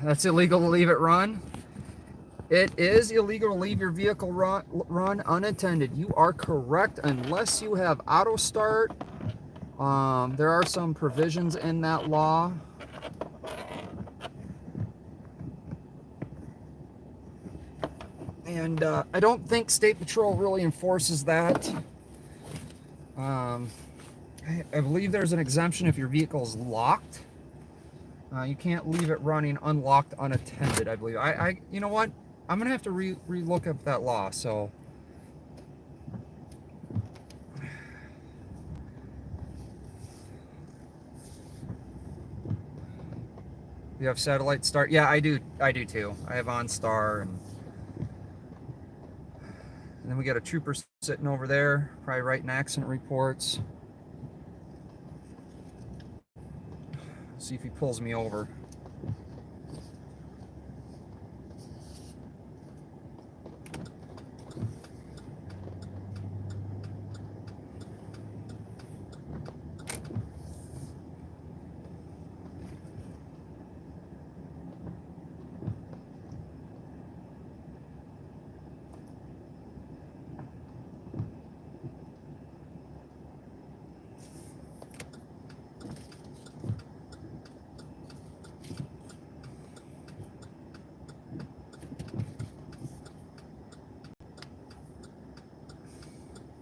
That's illegal to leave it run. It is illegal to leave your vehicle run unattended. You are correct unless you have auto start. There are some provisions in that law. And I don't think State Patrol really enforces that. I believe there's an exemption if your vehicle is locked. You can't leave it running unlocked, unattended, I believe. You know what? I'm gonna have to re-look up that law. So, you have satellite start? Yeah, I do. I do too. I have OnStar, and then we got a trooper sitting over there, probably writing accident reports. See if he pulls me over.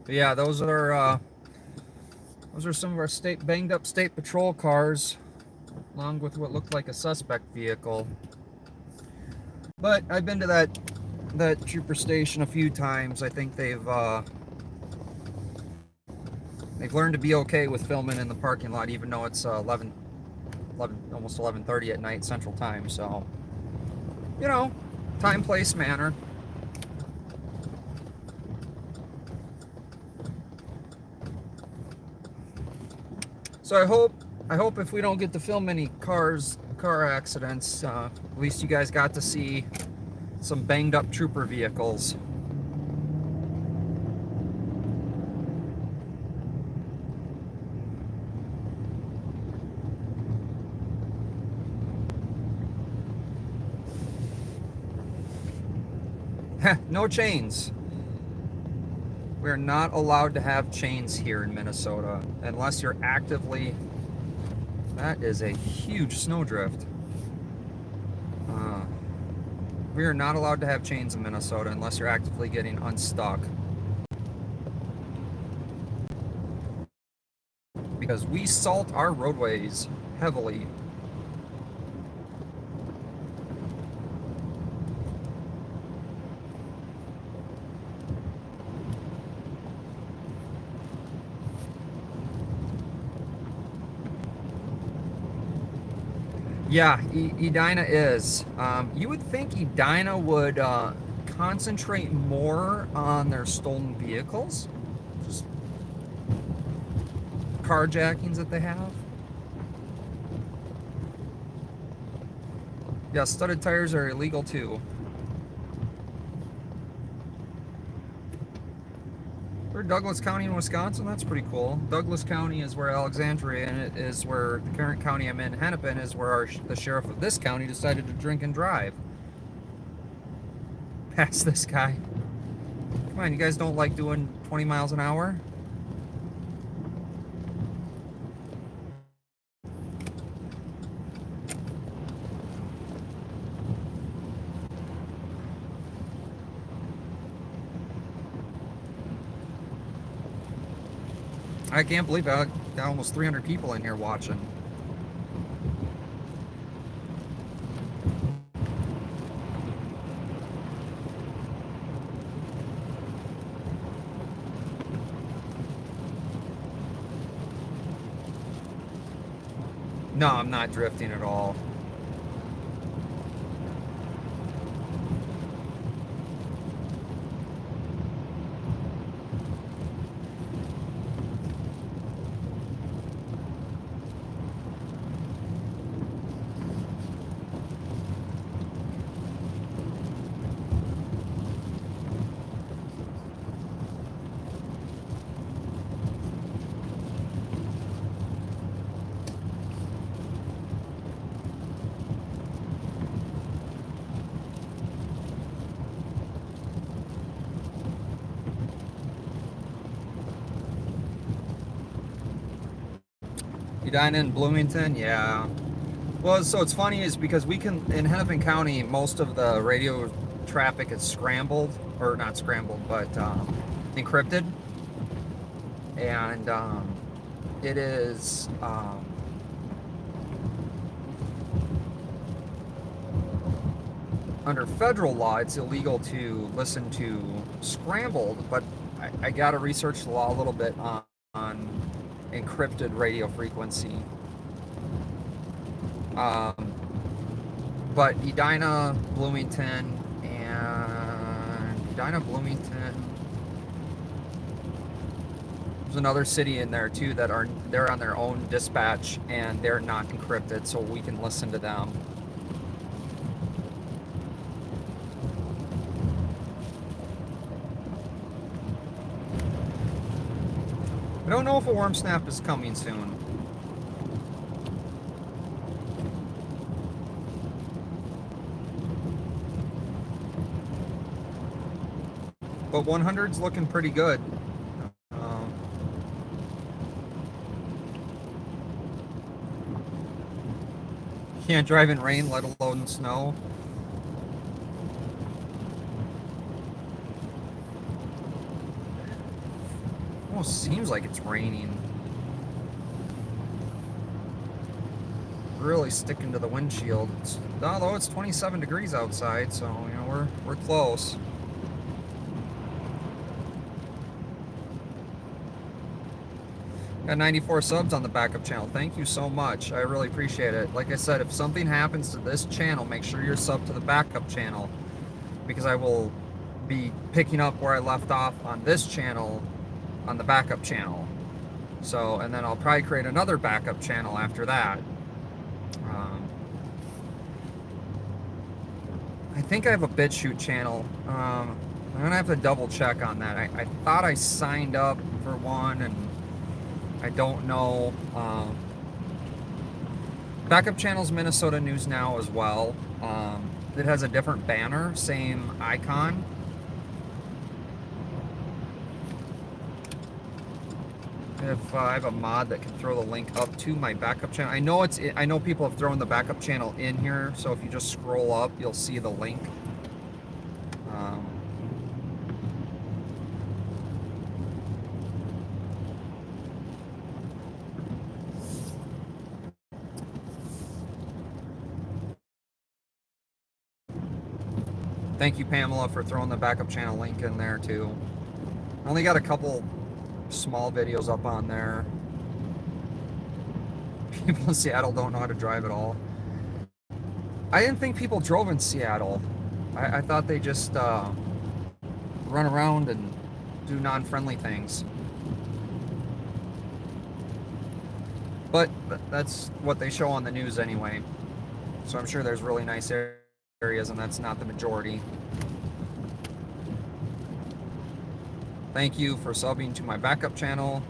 But yeah, those are some of our banged up State Patrol cars, along with what looked like a suspect vehicle. But I've been to that trooper station a few times. I think they've they've learned to be okay with filming in the parking lot, even though it's 11, almost 11:30 at night Central Time. So, you know, time, place, manner. So I hope if we don't get to film any car accidents, at least you guys got to see some banged up trooper vehicles. No chains. We're not allowed to have chains here in Minnesota unless you're actively... That is a huge snowdrift. We are not allowed to have chains in Minnesota unless you're actively getting unstuck. Because we salt our roadways heavily. Yeah, Edina is. You would think Edina would concentrate more on their stolen vehicles, just carjackings that they have. Yeah, studded tires are illegal too. We're Douglas County in Wisconsin. That's pretty cool. Douglas County is where Alexandria, and it is where the current county I'm in, Hennepin, is where the sheriff of this county decided to drink and drive. Past this guy. Come on, you guys don't like doing 20 miles an hour? I can't believe I got almost 300 people in here watching. No, I'm not drifting at all. Edina in Bloomington, yeah. Well, so it's funny is because we can, in Hennepin County, most of the radio traffic is scrambled, or not scrambled, but encrypted. And it is under federal law, it's illegal to listen to scrambled, but I got to research the law a little bit on encrypted radio frequency. But Edina, Bloomington, there's another city in there too that they're on their own dispatch and they're not encrypted, so we can listen to them. I don't know if a warm snap is coming soon. But 100's looking pretty good. Can't drive in rain, let alone snow. Almost seems like it's raining. Really sticking to the windshield. Although it's 27 degrees outside, so you know we're close. Got 94 subs on the backup channel. Thank you so much. I really appreciate it. Like I said, if something happens to this channel, make sure you're subbed to the backup channel, because I will be picking up where I left off on this channel on the backup channel. So, and then I'll probably create another backup channel after that. I think I have a BitChute channel. I'm gonna have to double check on that. I thought I signed up for one, and I don't know. Backup channel's Minnesota News Now as well. It has a different banner, same icon. If I have a mod that can throw the link up to my backup channel. I know people have thrown the backup channel in here, so if you just scroll up, you'll see the link. Thank you, Pamela, for throwing the backup channel link in there too. I only got a couple small videos up on there. People in Seattle don't know how to drive at all. I didn't think people drove in Seattle. I thought they just run around and do non-friendly things. But that's what they show on the news anyway. So I'm sure there's really nice areas, and that's not the majority. Thank you for subbing to my backup channel.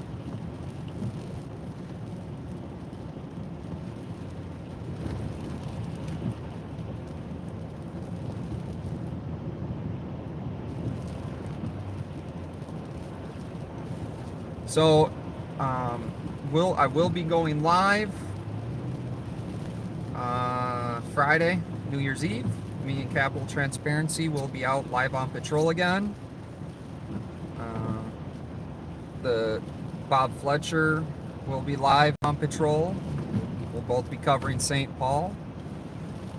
So, I will be going live Friday, New Year's Eve. Me and Capital Transparency will be out live on patrol again. The Bob Fletcher will be live on patrol. We'll both be covering St. Paul.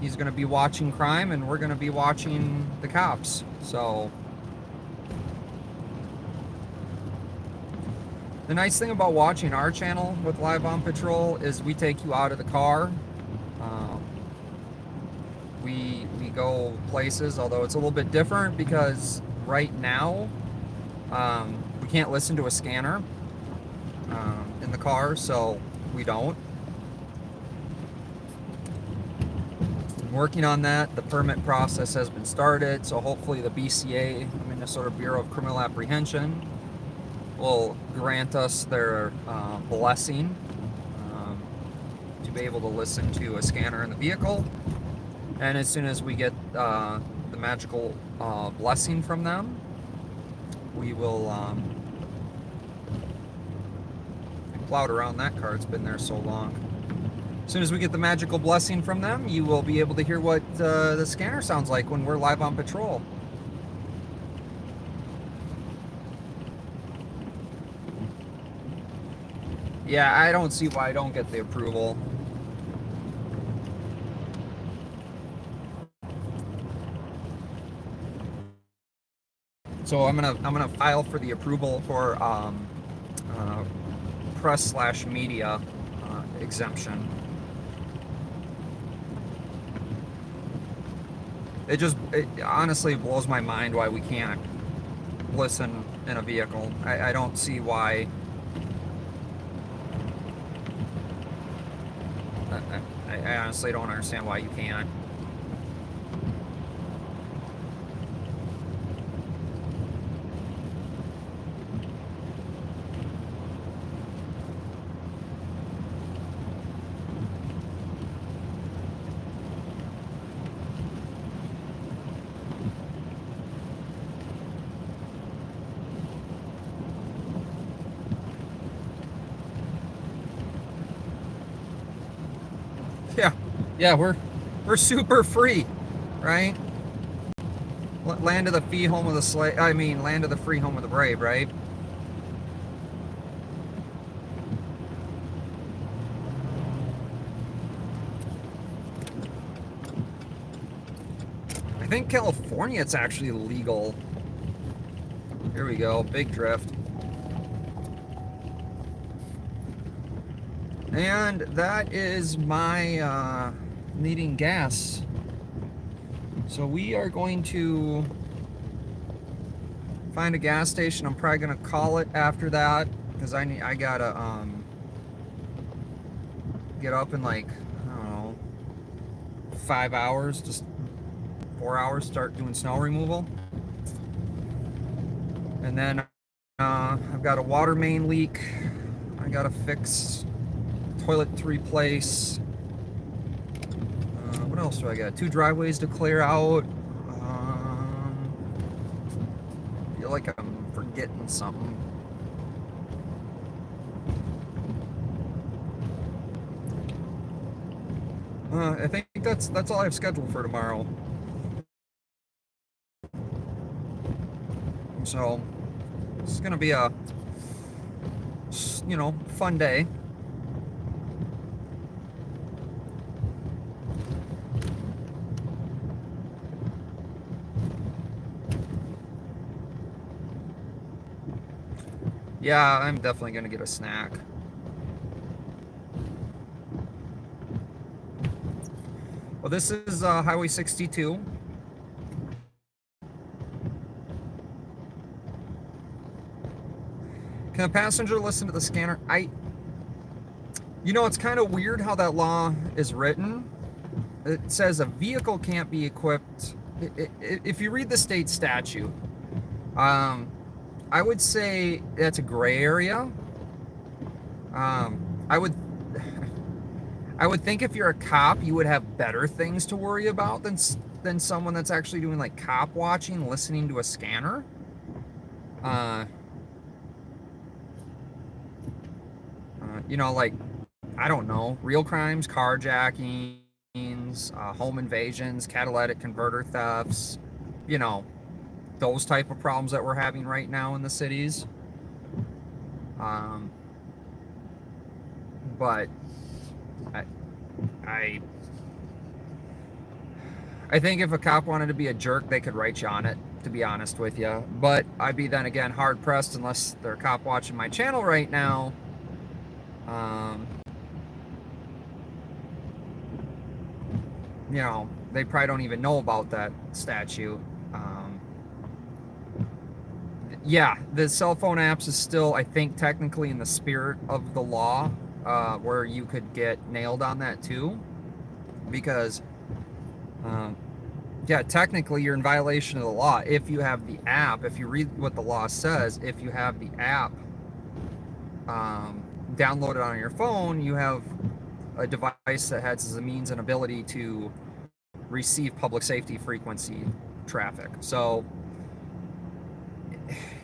He's going to be watching crime, and we're going to be watching the cops. So the nice thing about watching our channel with Live on Patrol is we take you out of the car. We go places, although it's a little bit different because right now we can't listen to a scanner in the car, so we don't. I'm working on that. The permit process has been started, so hopefully the BCA, Minnesota Bureau of Criminal Apprehension, will grant us their blessing to be able to listen to a scanner in the vehicle. And as soon as we get the magical blessing from them, we will plowed around that car. It's been there so long. As soon as we get the magical blessing from them, you will be able to hear what the scanner sounds like when we're live on patrol. Yeah, I don't see why I don't get the approval. So I'm gonna file for the approval for press/media exemption. It honestly blows my mind why we can't listen in a vehicle. I don't see why. I honestly don't understand why you can't. Yeah, we're super free, right? Land of the free, home of the slave. I mean, land of the free, home of the brave, right? I think California, it's actually legal. Here we go, big drift. And that is my needing gas. So we are going to find a gas station. I'm probably gonna call it after that because I gotta get up in like, I don't know, 5 hours, just 4 hours, start doing snow removal. And then I've got a water main leak I gotta fix, toilet to replace. What else do I got? 2 driveways to clear out. I feel like I'm forgetting something. I think that's all I have scheduled for tomorrow. So it's gonna be a, you know, fun day. Yeah, I'm definitely gonna get a snack. Well, this is Highway 62. Can a passenger listen to the scanner? You know, it's kind of weird how that law is written. It says a vehicle can't be equipped. If you read the state statute, I would say that's a gray area. I would think if you're a cop, you would have better things to worry about than someone that's actually doing like cop watching, listening to a scanner. You know, like, I don't know, real crimes, carjackings, home invasions, catalytic converter thefts, you know, those type of problems that we're having right now in the cities. But I think if a cop wanted to be a jerk, they could write you on it, to be honest with you. But I'd be then again hard pressed unless they're a cop watching my channel right now. You know, they probably don't even know about that statute. Yeah, the cell phone apps is still, I think, technically in the spirit of the law, where you could get nailed on that too, because yeah, technically you're in violation of the law if you have the app. If you read what the law says, if you have the app downloaded on your phone, you have a device that has a means and ability to receive public safety frequency traffic. So,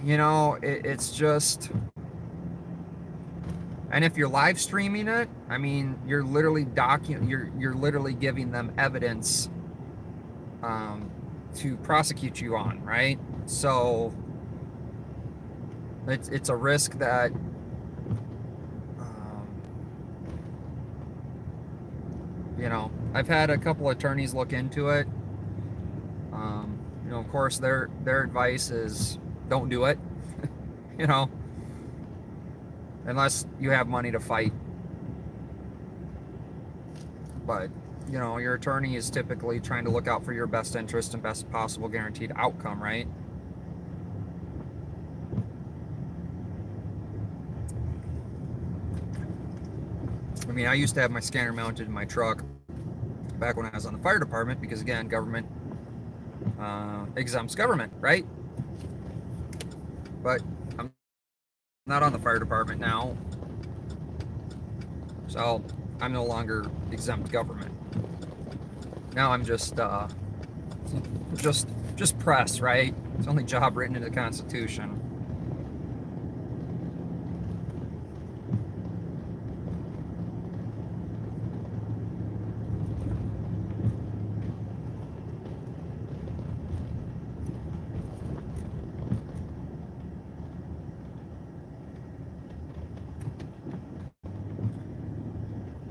you know, it's just, and if you're live streaming it, I mean, you're literally you're literally giving them evidence to prosecute you on, right? So it's a risk that you know, I've had a couple attorneys look into it. You know, of course, their advice is don't do it. You know, unless you have money to fight. But, you know, your attorney is typically trying to look out for your best interest and best possible guaranteed outcome, right? I mean, I used to have my scanner mounted in my truck back when I was on the fire department because, again, government exempts government, right? But I'm not on the fire department now, so I'm no longer exempt government. Now I'm just press, right? It's the only job written in the Constitution.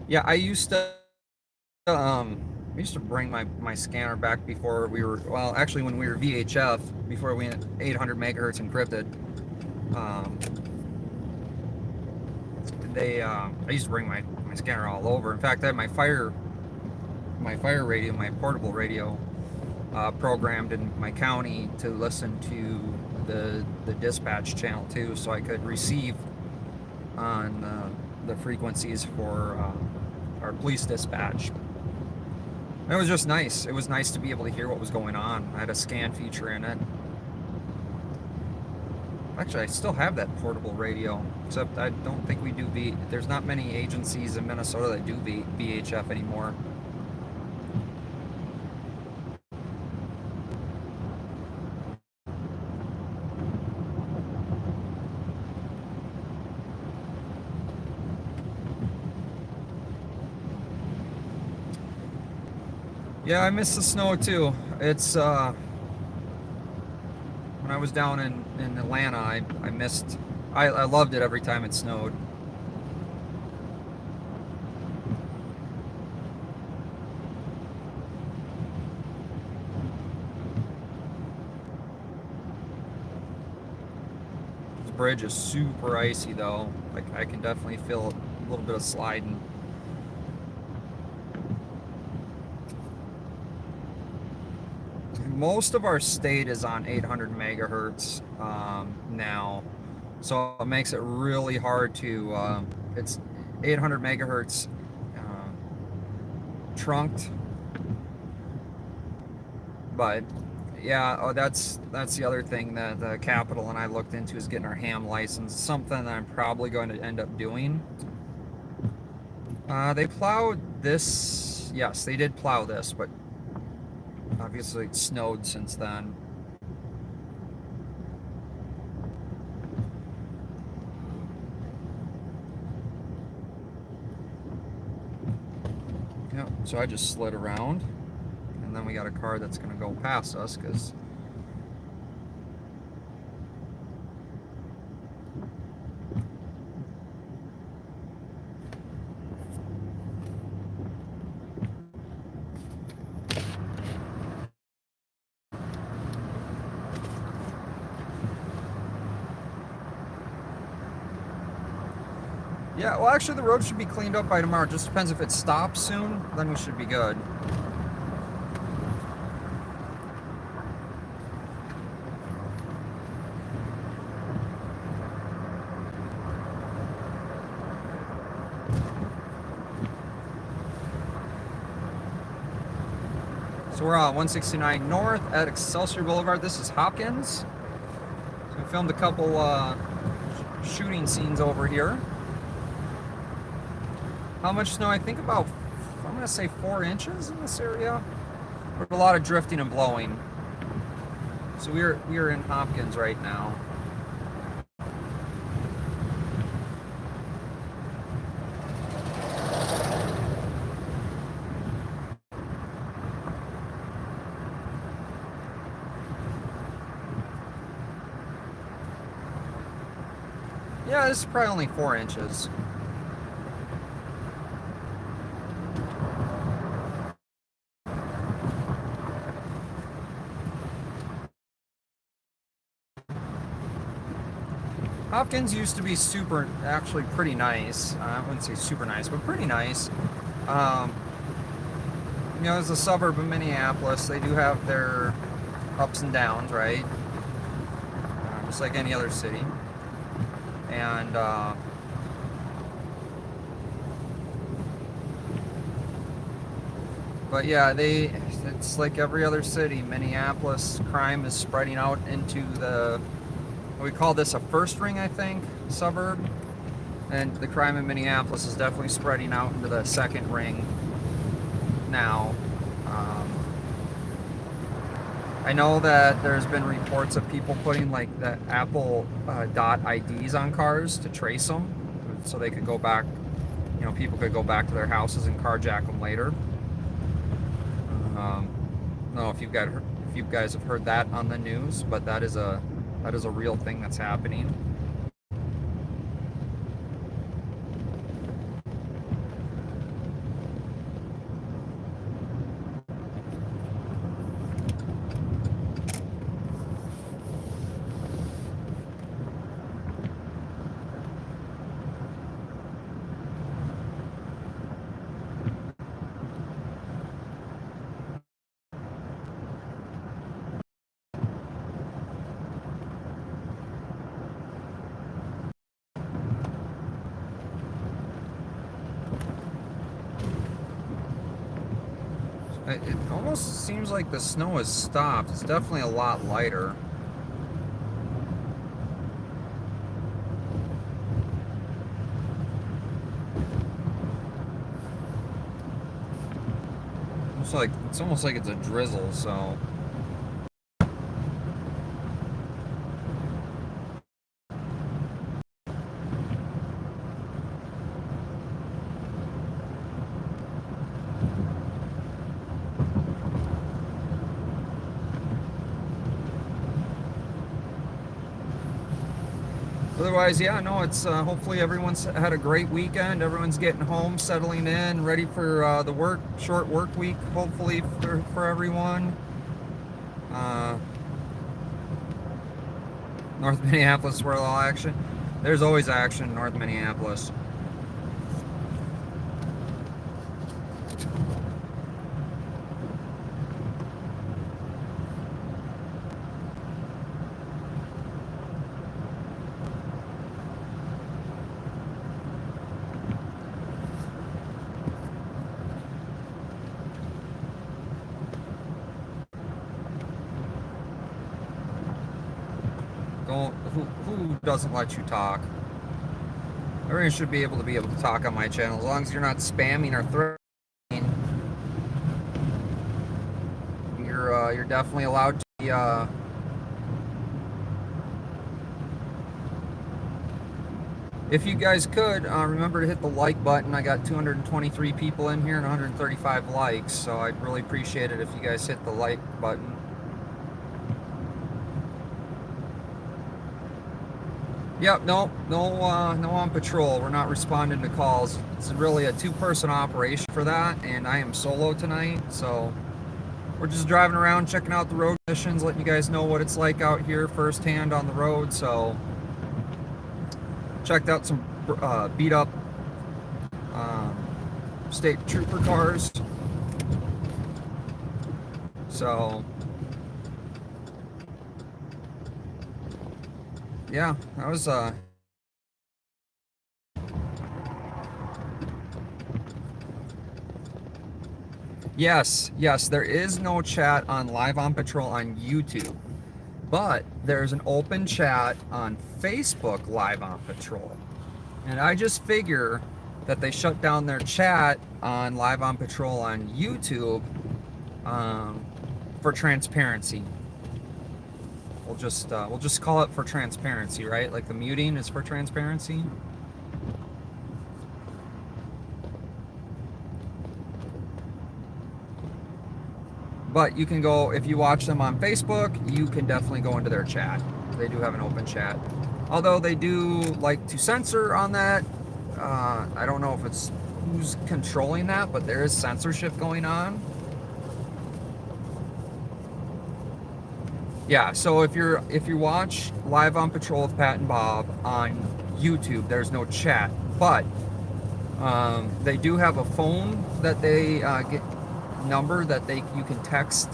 Yeah, I used to bring my scanner back before we were, well, actually when we were VHF, before we went 800 megahertz encrypted. I used to bring my scanner all over. In fact, I had my fire radio, my portable radio, programmed in my county to listen to the dispatch channel too, so I could receive on the frequencies for our police dispatch. It was just nice. It was nice to be able to hear what was going on. I had a scan feature in it. Actually, I still have that portable radio, except I don't think we do there's not many agencies in Minnesota that do VHF anymore. Yeah, I miss the snow too. It's when I was down in Atlanta, I loved it every time it snowed. This bridge is super icy though. Like, I can definitely feel a little bit of sliding. Most of our state is on 800 megahertz now, so it makes it really hard to. It's 800 megahertz trunked, but yeah, that's the other thing that the Capitol and I looked into, is getting our ham license. Something that I'm probably going to end up doing. They plowed this. Yes, they did plow this, but obviously it snowed since then. Yep, so I just slid around, and then we got a car that's going to go past us because yeah, well, actually, the road should be cleaned up by tomorrow. It just depends if it stops soon, then we should be good. So we're on 169 North at Excelsior Boulevard. This is Hopkins. So we filmed a couple shooting scenes over here. How much snow? I think about, I'm going to say 4 inches in this area. With a lot of drifting and blowing. So we are in Hopkins right now. Yeah, this is probably only 4 inches. Hopkins used to be actually pretty nice. I wouldn't say super nice, but pretty nice. You know, it's a suburb of Minneapolis. They do have their ups and downs, right? Just like any other city. And but yeah, it's like every other city. Minneapolis crime is spreading out into we call this a first ring, I think, suburb. And the crime in Minneapolis is definitely spreading out into the second ring now. I know that there's been reports of people putting like the Apple dot IDs on cars to trace them, so they could go back, you know, people could go back to their houses and carjack them later. I don't know if you guys have heard that on the news, but that is a real thing that's happening. It almost seems like the snow has stopped. It's definitely a lot lighter. It's almost like it's a drizzle, so. Otherwise, yeah, no, it's hopefully everyone's had a great weekend. Everyone's getting home, settling in, ready for the short work week, hopefully for everyone. North Minneapolis, where all action. There's always action in North Minneapolis. Who doesn't let you talk? Everyone should be able to talk on my channel as long as you're not spamming or threatening. You're definitely allowed to be, if you guys could, remember to hit the like button. I got 223 people in here and 135 likes, so I'd really appreciate it if you guys hit the like button. Yep, no on patrol. We're not responding to calls. It's really a two-person operation for that, and I am solo tonight, so we're just driving around, checking out the road conditions, letting you guys know what it's like out here firsthand on the road. So, checked out some beat-up state trooper cars. So, yeah, that was yes, there is no chat on Live on Patrol on YouTube, but there's an open chat on Facebook Live on Patrol. And I just figure that they shut down their chat on Live on Patrol on YouTube for transparency. We'll just call it for transparency, right? Like the muting is for transparency. But you can go, if you watch them on Facebook, you can definitely go into their chat. They do have an open chat. Although they do like to censor on that. I don't know if it's who's controlling that, but there is censorship going on. Yeah, so if you watch Live on Patrol with Pat and Bob on YouTube, there's no chat, but they do have a phone that they get number that you can text,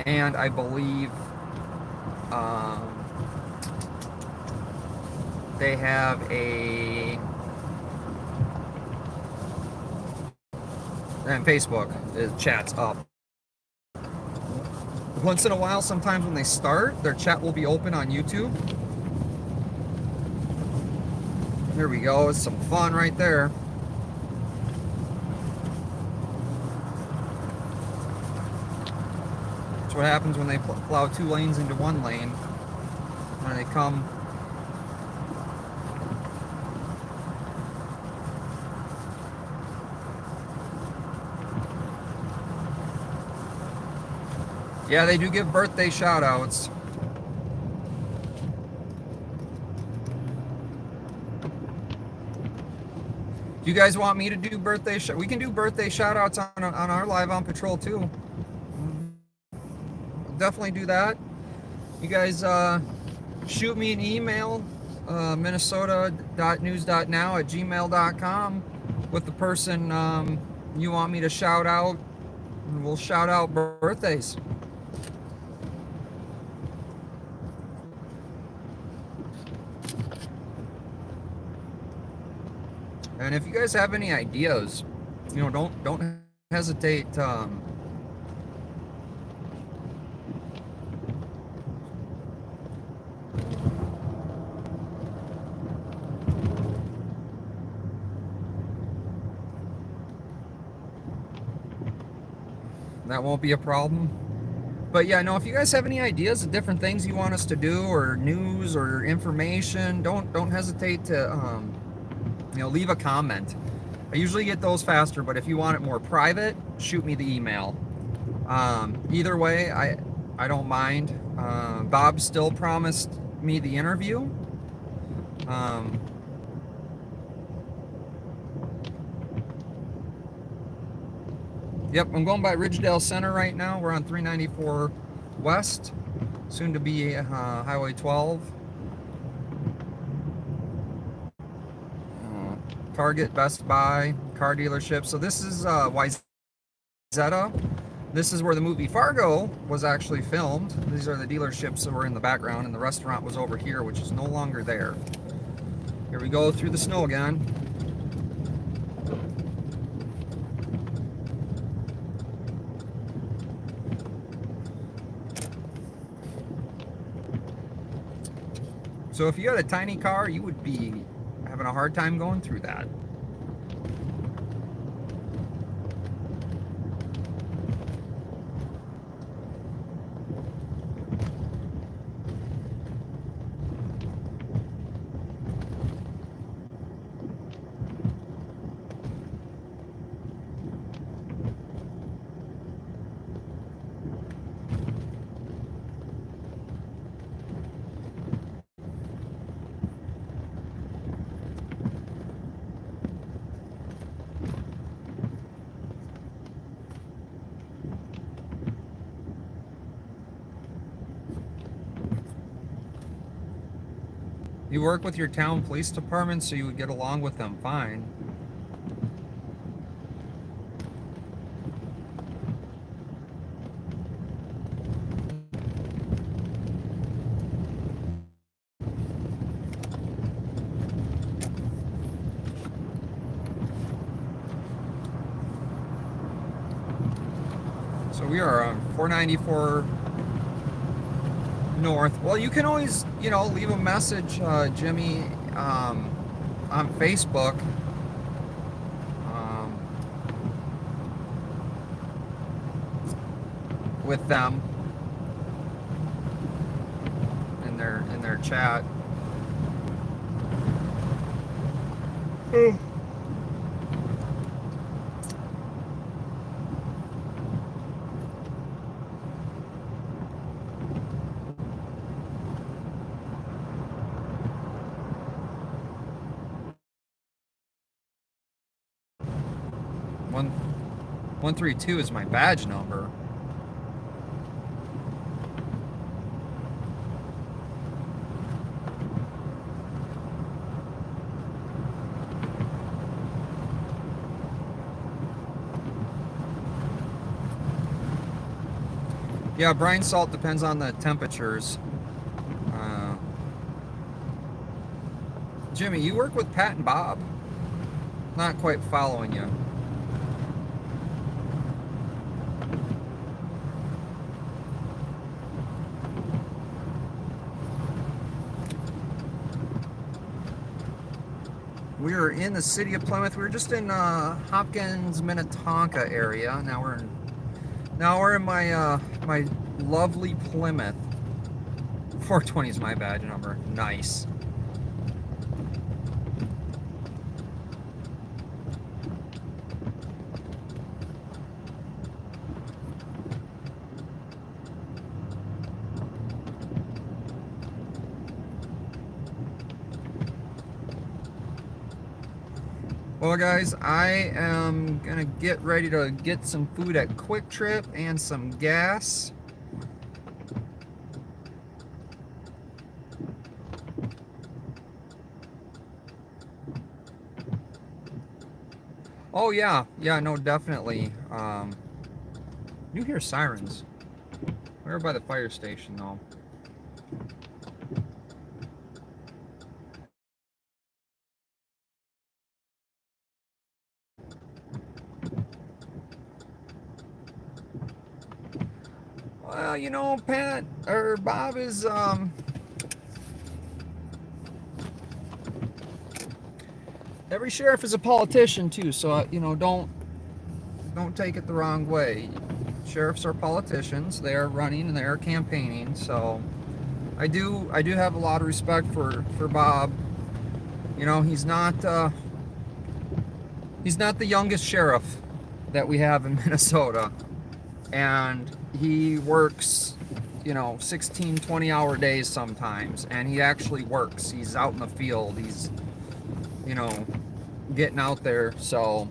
and I believe they have and Facebook chats up. Once in a while, sometimes when they start, their chat will be open on YouTube. There we go. It's some fun right there. That's what happens when they plow 2 lanes into 1 lane. When they come. Yeah, they do give birthday shout-outs. Do you guys want me to do birthday we can do birthday shout-outs on our Live on Patrol too. Definitely do that. You guys shoot me an email, minnesota.news.now@gmail.com with the person you want me to shout out, and we'll shout out birthdays. And if you guys have any ideas, don't hesitate. That won't be a problem. But yeah, no, if you guys have any ideas of different things you want us to do, or news or information, don't hesitate to leave a comment. I usually get those faster, but if you want it more private, shoot me the email. Either way, I don't mind. Bob still promised me the interview. Yep, I'm going by Ridgedale Center right now. We're on 394 West, soon to be Highway 12. Target, Best Buy, car dealership. So this is Wyzetta. This is where the movie Fargo was actually filmed. These are the dealerships that were in the background, and the restaurant was over here, which is no longer there. Here we go through the snow again. So if you had a tiny car, you would be having a hard time going through that. You work with your town police department, so you would get along with them fine. So we are on 494 North. Well, you can always, leave a message, Jimmy, on Facebook. With them in their chat. One 132 is my badge number. Yeah, brine salt depends on the temperatures. Jimmy, you work with Pat and Bob? Not quite following you. We are in the city of Plymouth. We were just in Hopkins, Minnetonka area. Now we're in my my lovely Plymouth. 420 is my badge number. Nice. Well, guys, I am gonna get ready to get some food at Quick Trip and some gas. Oh yeah, no, definitely. You hear sirens. We're by the fire station though. Well, you know, Pat or Bob is every sheriff is a politician too, so you know, don't take it the wrong way. Sheriffs are politicians. They are running and they are campaigning. So I do have a lot of respect for Bob. You know, he's not the youngest sheriff that we have in Minnesota, and he works, you know, 16, 20-hour days sometimes, and he actually works. He's out in the field. He's, you know, getting out there. So,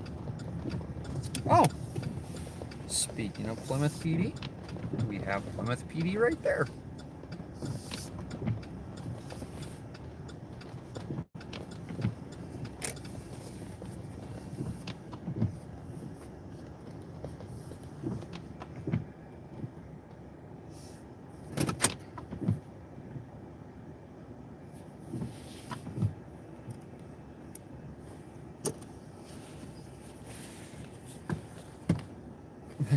oh, speaking of Plymouth PD, we have Plymouth PD right there.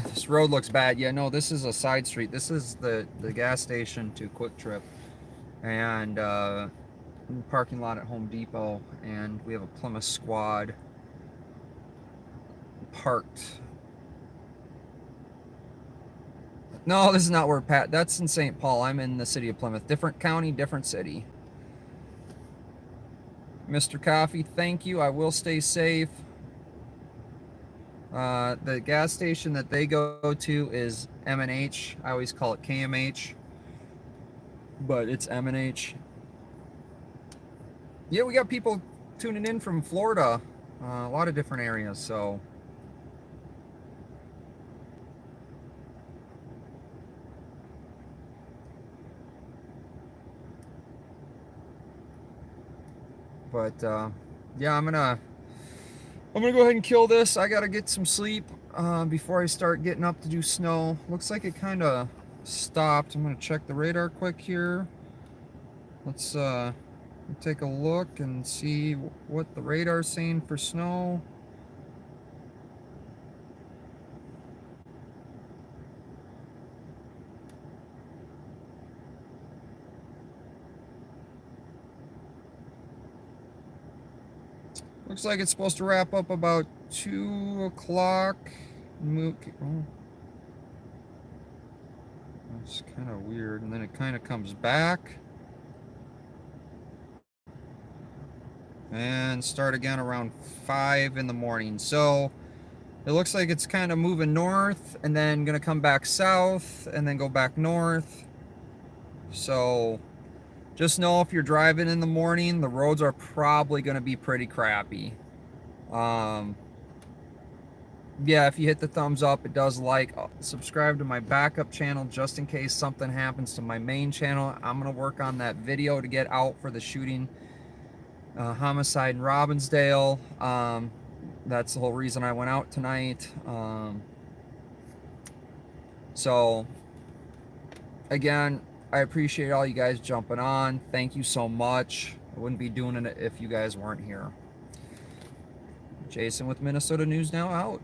This road looks bad. Yeah, no, this is a side street. This is the gas station to Quick Trip, and parking lot at Home Depot, and we have a Plymouth squad parked. No, this is not where Pat. That's in St. Paul. I'm in the city of Plymouth. Different county, different city. Mr. Coffee, thank you. I will stay safe. The gas station that they go to is M&H. I always call it KMH, but it's M&H. Yeah, we got people tuning in from Florida, a lot of different areas, so. But yeah, I'm gonna go ahead and kill this. I gotta get some sleep before I start getting up to do snow. Looks like it kind of stopped. I'm gonna check the radar quick here. Let's take a look and see what the radar's saying for snow. Looks like it's supposed to wrap up about 2 o'clock. That's kind of weird. And then it kind of comes back. And start again around 5 in the morning. So it looks like it's kind of moving north and then going to come back south and then go back north. So just know if you're driving in the morning, the roads are probably going to be pretty crappy. Yeah, if you hit the thumbs up, it does like. Subscribe to my backup channel just in case something happens to my main channel. I'm going to work on that video to get out for the shooting, homicide in Robinsdale. That's the whole reason I went out tonight. So, again, I appreciate all you guys jumping on. Thank you so much. I wouldn't be doing it if you guys weren't here. Jason with Minnesota News Now out.